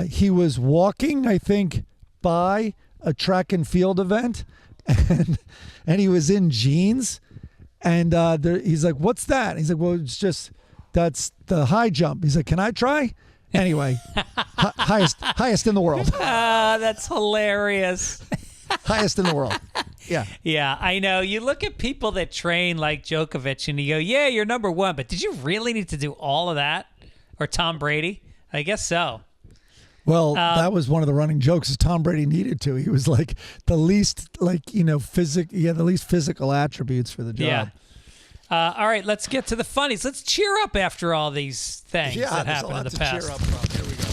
He was walking, I think, by a track and field event, and he was in jeans. And he's like, "What's that?" He's like, "Well, that's the high jump." He's like, "Can I try?" Anyway, highest in the world. That's hilarious. Highest in the world. Yeah. Yeah, I know. You look at people that train like Djokovic and you go, yeah, you're number one, but did you really need to do all of that? Or Tom Brady? I guess so. Well, that was one of the running jokes is Tom Brady needed to. He was like the least, he had the least physical attributes for the job. Yeah. All right, let's get to the funnies. Let's cheer up after all these things that happened in the past. Cheer up from. Here we go.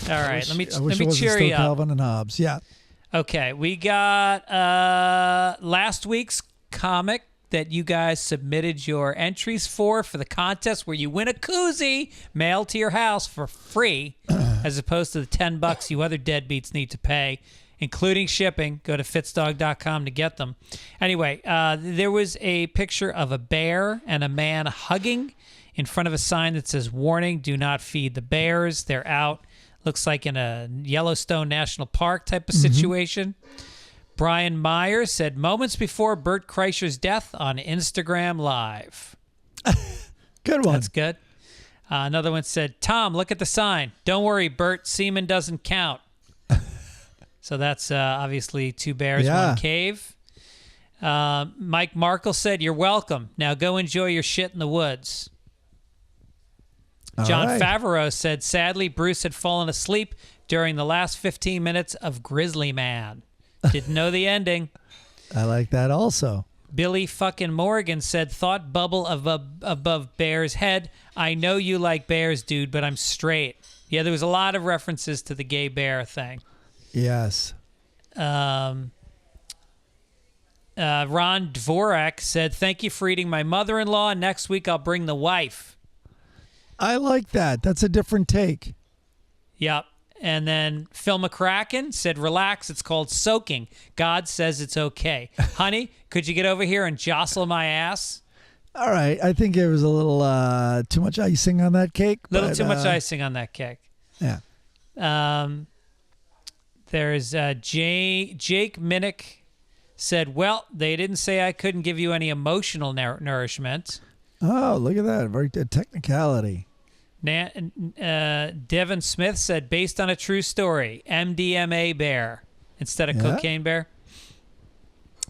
All right, let me cheer still you up. Calvin and Hobbes. Yeah. Okay, we got last week's comic that you guys submitted your entries for the contest where you win a koozie mailed to your house for free as opposed to the $10 you other deadbeats need to pay, including shipping. Go to fitzdog.com to get them. Anyway, there was a picture of a bear and a man hugging in front of a sign that says, "Warning, do not feed the bears. They're out." Looks like in a Yellowstone National Park type of situation. Brian Myers said, "Moments before Bert Kreischer's death on Instagram Live." Good one. That's good. Another one said, "Tom, look at the sign. Don't worry, Bert, semen doesn't count." So that's obviously two bears, one cave. Mike Markle said, "You're welcome. Now go enjoy your shit in the woods." John Favreau said, "Sadly, Bruce had fallen asleep during the last 15 minutes of Grizzly Man. Didn't know the ending." I like that also. Billy fucking Morgan said, "Thought bubble above bear's head. I know you like bears, dude, but I'm straight." Yeah, there was a lot of references to the gay bear thing. Yes. Ron Dvorak said, "Thank you for eating my mother-in-law. Next week I'll bring the wife." I like that. That's a different take. Yep. And then Phil McCracken said, "Relax, it's called soaking. God says it's okay. Honey, could you get over here and jostle my ass?" All right. I think it was a little too much icing on that cake. A little too much icing on that cake. Yeah. There's Jake Minnick said, "Well, they didn't say I couldn't give you any emotional nourishment." Oh, look at that. Very good technicality. Devin Smith said, "Based on a true story, MDMA bear instead of cocaine bear."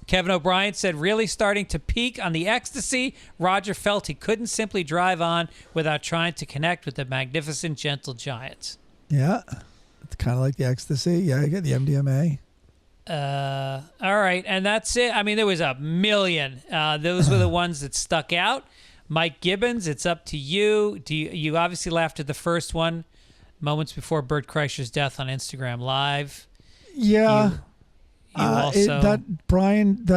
Kevin O'Brien said, "Really starting to peak on the ecstasy. Roger felt he couldn't simply drive on without trying to connect with the magnificent gentle giant." Yeah. It's kind of like the ecstasy. Yeah, I get the MDMA. All right, and that's it. I mean, there was a million. Those were the ones that stuck out. Mike Gibbons, it's up to you. You obviously laughed at the first one, moments before Bert Kreischer's death on Instagram Live. Yeah. You also that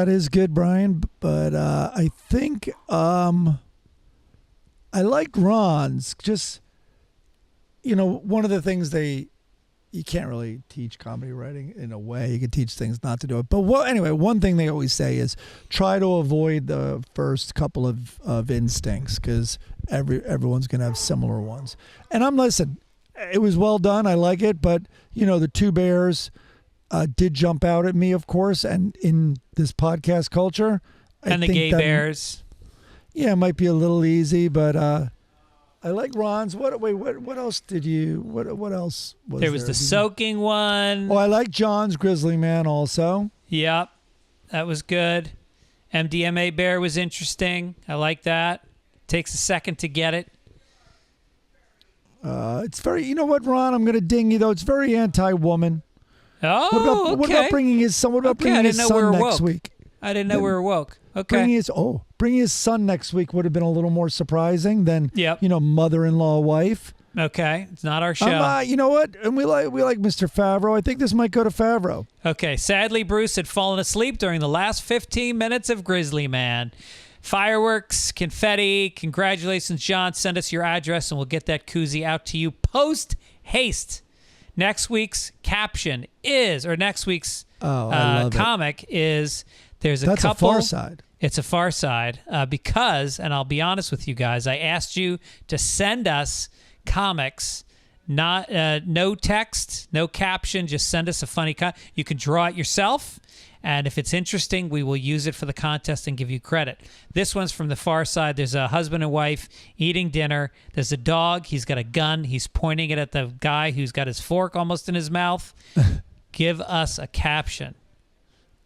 is good, Brian. But I think I like Ron's. Just one of the things you can't really teach comedy writing in a way. You can teach things not to do it. But anyway, one thing they always say is try to avoid the first couple of instincts because everyone's going to have similar ones. And listen, it was well done. I like it. But, the two bears did jump out at me, of course. And in this podcast culture. And the gay bears. Yeah, it might be a little easy, but I like Ron's. What else did you? What else was there? There was the soaking one. Oh, I like John's Grizzly Man also. Yep, that was good. MDMA Bear was interesting. I like that. Takes a second to get it. It's very. You know what, Ron? I'm going to ding you though. It's very anti-woman. Oh, what about bringing his son? What about bringing his son next week? I didn't know we were woke. Okay. Bringing his son next week would have been a little more surprising than mother-in-law wife. Okay, it's not our show. You know what? And we like Mr. Favreau. I think this might go to Favreau. Okay. Sadly, Bruce had fallen asleep during the last 15 minutes of Grizzly Man. Fireworks, confetti. Congratulations, John. Send us your address and we'll get that koozie out to you post haste. Next week's caption is, or next week's comic is, there's a couple. That's a Far Side. It's a Far Side because, and I'll be honest with you guys, I asked you to send us comics, not no text, no caption, just send us a funny you can draw it yourself, and if it's interesting, we will use it for the contest and give you credit. This one's from the Far Side. There's a husband and wife eating dinner. There's a dog. He's got a gun. He's pointing it at the guy who's got his fork almost in his mouth. Give us a caption.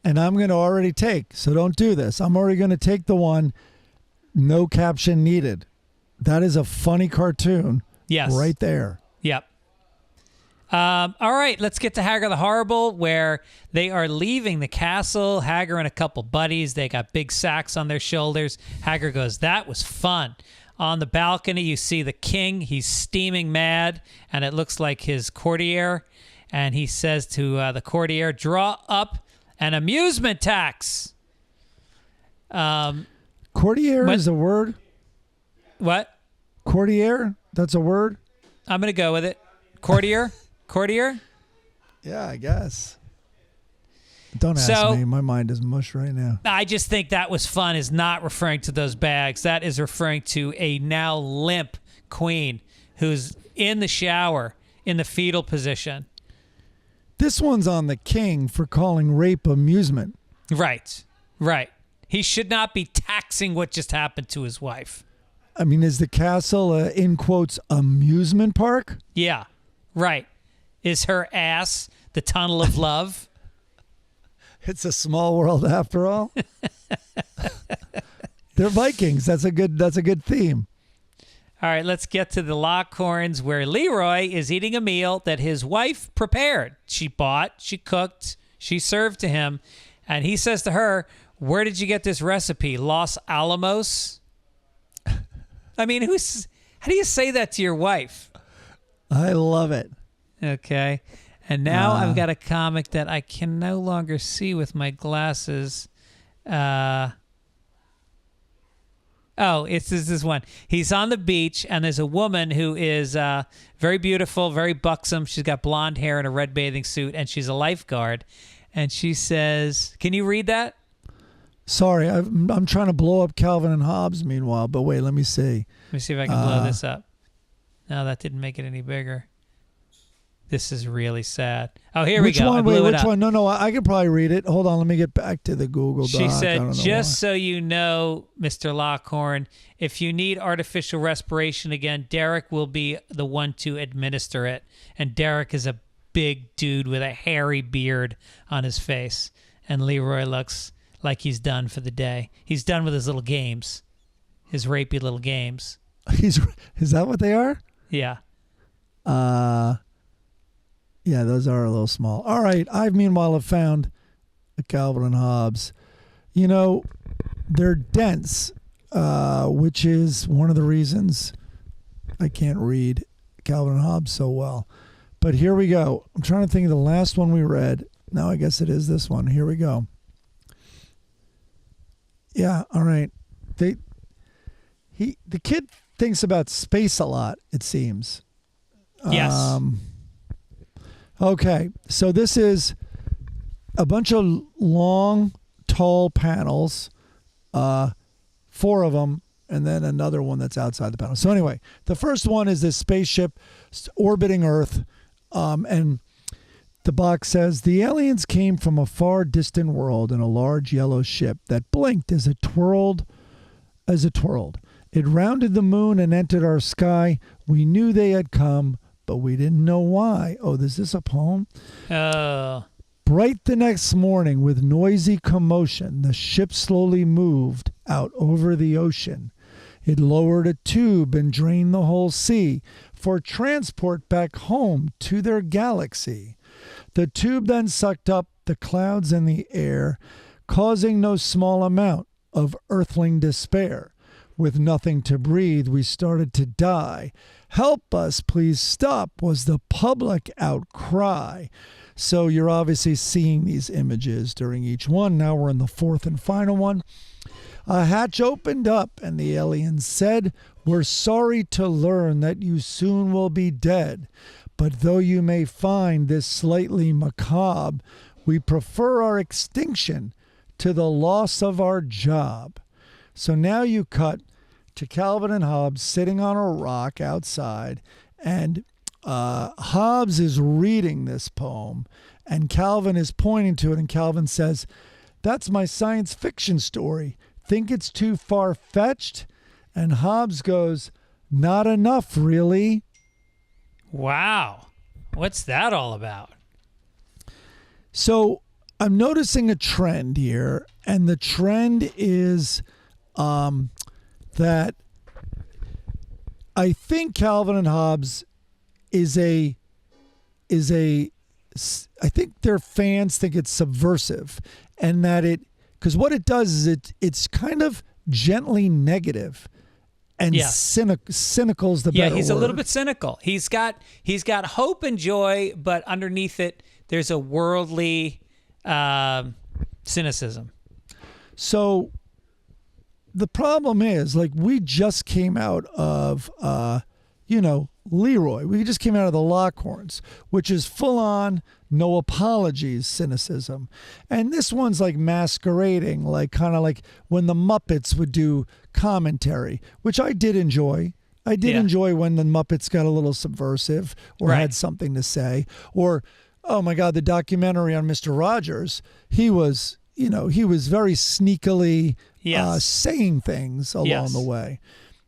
And I'm going to already take, so don't do this. I'm already going to take the one, no caption needed. That is a funny cartoon. Yes. Right there. Yep. All right, let's get to Hagar the Horrible, where they are leaving the castle. Hagar and a couple buddies, they got big sacks on their shoulders. Hagar goes, that was fun. On the balcony, you see the king. He's steaming mad, and it looks like his courtier. And he says to the courtier, draw up an amusement tax. Courtier is a word? What? Courtier? That's a word? I'm going to go with it. Courtier? Courtier? Yeah, I guess. Don't ask me. My mind is mush right now. I just think that was fun is not referring to those bags. That is referring to a now limp queen who's in the shower in the fetal position. This one's on the king for calling rape amusement. Right. Right. He should not be taxing what just happened to his wife. I mean, is the castle, in quotes, amusement park? Yeah. Right. Is her ass the tunnel of love? It's a small world after all. They're Vikings. That's a good theme. All right, let's get to the Lockhorns, where Leroy is eating a meal that his wife prepared. She bought, she cooked, she served to him, and he says to her, where did you get this recipe? Los Alamos? I mean, how do you say that to your wife? I love it. Okay. And now I've got a comic that I can no longer see with my glasses. It's this one. He's on the beach, and there's a woman who is very beautiful, very buxom. She's got blonde hair and a red bathing suit, and she's a lifeguard. And she says, can you read that? Sorry, I'm trying to blow up Calvin and Hobbes meanwhile, but wait, let me see. Let me see if I can blow this up. No, that didn't make it any bigger. This is really sad. Oh, here we go. Which one? No, I can probably read it. Hold on, let me get back to the Google Doc. She said, just so you know, Mr. Lockhorn, if you need artificial respiration again, Derek will be the one to administer it. And Derek is a big dude with a hairy beard on his face. And Leroy looks like he's done for the day. He's done with his little games, his rapey little games. Is that what they are? Yeah. Yeah, those are a little small. All right, I've meanwhile found a Calvin and Hobbes. You know, they're dense, which is one of the reasons I can't read Calvin and Hobbes so well. But here we go. I'm trying to think of the last one we read. No, I guess it is this one. Here we go. Yeah, all right. The kid thinks about space a lot, it seems. Yes. Okay, so this is a bunch of long, tall panels, 4 of them, and then another one that's outside the panel. So anyway, the first one is this spaceship orbiting Earth, and the box says, the aliens came from a far distant world in a large yellow ship that blinked as it twirled. It rounded the moon and entered our sky. We knew they had come, but we didn't know why. Oh, is this a poem? Oh. Bright the next morning with noisy commotion, the ship slowly moved out over the ocean. It lowered a tube and drained the whole sea for transport back home to their galaxy. The tube then sucked up the clouds and the air, causing no small amount of earthling despair. With nothing to breathe, we started to die. Help us, please stop, was the public outcry. So you're obviously seeing these images during each one. Now we're in the fourth and final one. A hatch opened up and the aliens said, "We're sorry to learn that you soon will be dead. But though you may find this slightly macabre, we prefer our extinction to the loss of our job." So now you cut to Calvin and Hobbes sitting on a rock outside, and Hobbes is reading this poem, and Calvin is pointing to it, and Calvin says, "That's my science fiction story. Think it's too far-fetched?" And Hobbes goes, "Not enough, really." Wow. What's that all about? So I'm noticing a trend here, and the trend is that I think Calvin and Hobbes I think their fans think it's subversive, and that because what it does is it's kind of gently negative, and cynical's the better Yeah, he's word. a little bit cynical. He's got hope and joy, but underneath it, there's a worldly cynicism. So the problem is, like, we just came out of, Leroy. We just came out of the Lockhorns, which is full on, no apologies cynicism. And this one's like masquerading, like kind of like when the Muppets would do commentary, which I did enjoy. I did enjoy when the Muppets got a little subversive or had something to say. Or, oh my God, the documentary on Mr. Rogers, he was very sneakily saying things along the way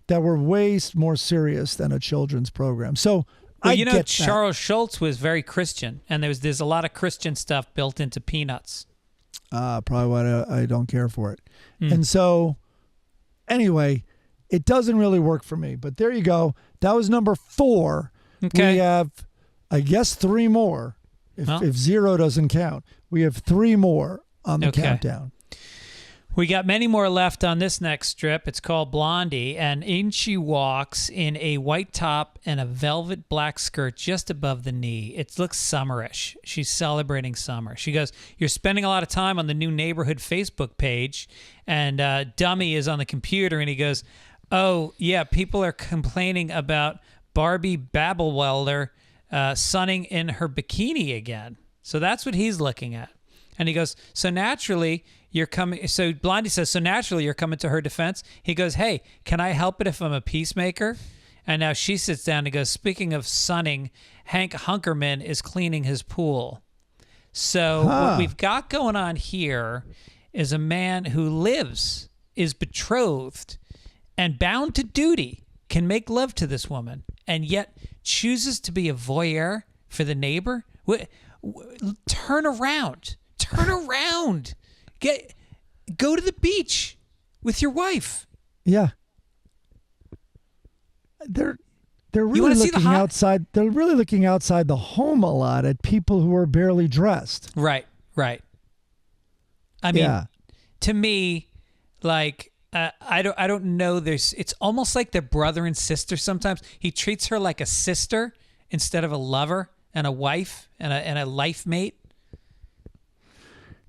that were way more serious than a children's program. So I get that. Charles Schultz was very Christian, and there's a lot of Christian stuff built into Peanuts. Probably why I don't care for it. And so, anyway, it doesn't really work for me. But there you go. That was number 4. Okay. We have, I guess, 3 more. If 0 doesn't count, we have 3 more on the countdown. We got many more left on this next strip. It's called Blondie, and in she walks in a white top and a velvet black skirt just above the knee. It looks summerish. She's celebrating summer. She goes, "You're spending a lot of time on the new neighborhood Facebook page," and Dummy is on the computer, and he goes, "Oh, yeah, people are complaining about Barbie Babblewelder sunning in her bikini again." So that's what he's looking at. And he goes, "So naturally, you're coming." So Blondie says, "So naturally, you're coming to her defense." He goes, "Hey, can I help it if I'm a peacemaker?" And now she sits down and goes, "Speaking of sunning, Hank Hunkerman is cleaning his pool." So what we've got going on here is a man who is betrothed, and bound to duty, can make love to this woman, and yet chooses to be a voyeur for the neighbor. Turn around. Turn around. Go to the beach with your wife. Yeah. They're really looking outside. They're really looking outside the home a lot at people who are barely dressed. Right. I mean, to me, like, I don't know. It's almost like they're brother and sister. Sometimes he treats her like a sister instead of a lover and a wife and a life mate.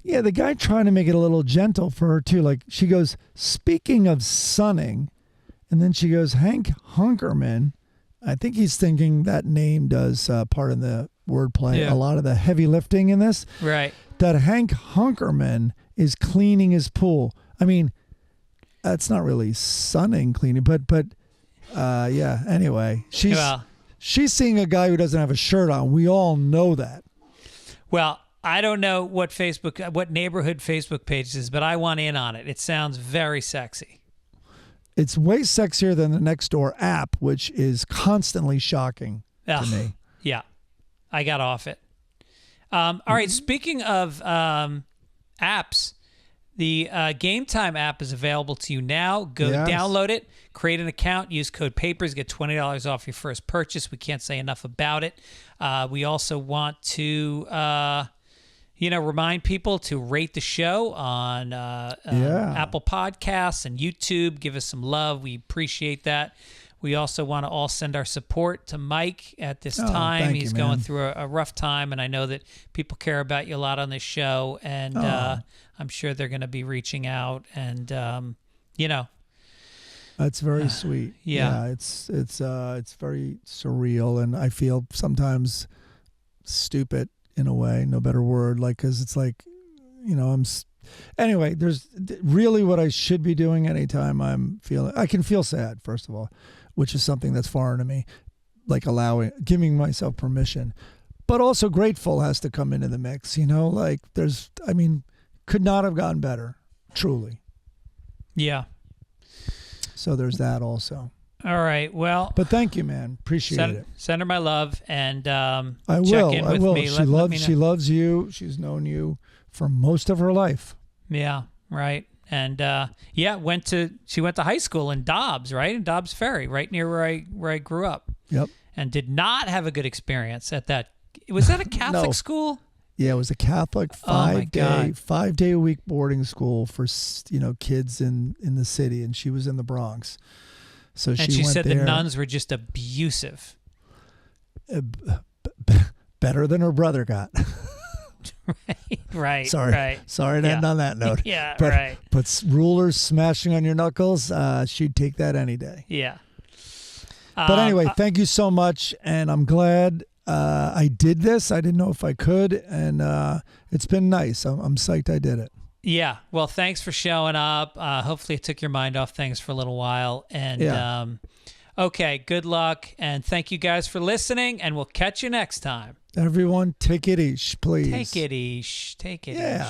Yeah, the guy trying to make it a little gentle for her too. Like, she goes, "Speaking of sunning," and then she goes, "Hank Hunkerman." I think he's thinking that name does part of the wordplay. A lot of the heavy lifting in this. Right. That Hank Hunkerman is cleaning his pool. I mean, that's not really sunning cleaning, but yeah. Anyway, she's seeing a guy who doesn't have a shirt on. We all know that. Well, I don't know what neighborhood Facebook page is, but I want in on it. It sounds very sexy. It's way sexier than the Nextdoor app, which is constantly shocking to me. Yeah, I got off it. All right, speaking of apps, the GameTime app is available to you now. Go download it, create an account, use code PAPERS, get $20 off your first purchase. We can't say enough about it. We also want to, remind people to rate the show on Apple Podcasts and YouTube. Give us some love. We appreciate that. We also want to all send our support to Mike at this time. He's going through a rough time, and I know that people care about you a lot on this show, and I'm sure they're going to be reaching out, and that's very sweet. Yeah, it's very surreal, and I feel sometimes stupid in a way, no better word, because it's like, anyway, there's really what I should be doing anytime I can feel sad, first of all, which is something that's foreign to me, like giving myself permission, but also grateful has to come into the mix, could not have gotten better, truly. Yeah. So there's that also. All right. Well, but thank you, man. Appreciate it. Send her my love, and I check will. in I with will. me. She loves you. She's known you for most of her life. Yeah. Right. And she went to high school in Dobbs, right? In Dobbs Ferry, right near where I grew up. Yep. And did not have a good experience at that. Was that a Catholic No. school? Yeah, it was a Catholic 5-day a week boarding school for kids in the city, and she was in the Bronx. So she went said there. the nuns were just abusive. Better than her brother got. Right. Sorry to end on that note. Yeah, but, right. But rulers smashing on your knuckles, she'd take that any day. Yeah. But anyway, thank you so much, and I'm glad I did this. I didn't know if I could, and it's been nice. I'm psyched I did it. Yeah. Well, thanks for showing up. Hopefully it took your mind off things for a little while. And okay, good luck, and thank you guys for listening, and we'll catch you next time. Everyone, take it easy, please. Take it easy. Take it easy.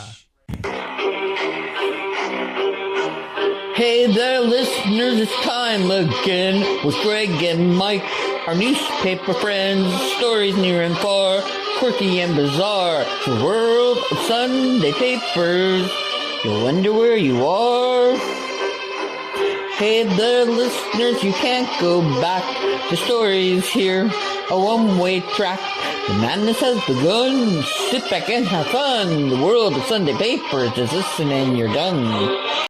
Hey there, listeners, it's time again with Greg and Mike, our newspaper friends, stories near and far, quirky and bizarre, the world of Sunday papers. You wonder where you are? Hey there, listeners, you can't go back. The story's here, a one-way track. The madness has begun. Sit back and have fun. The world of Sunday papers is listening, you're done.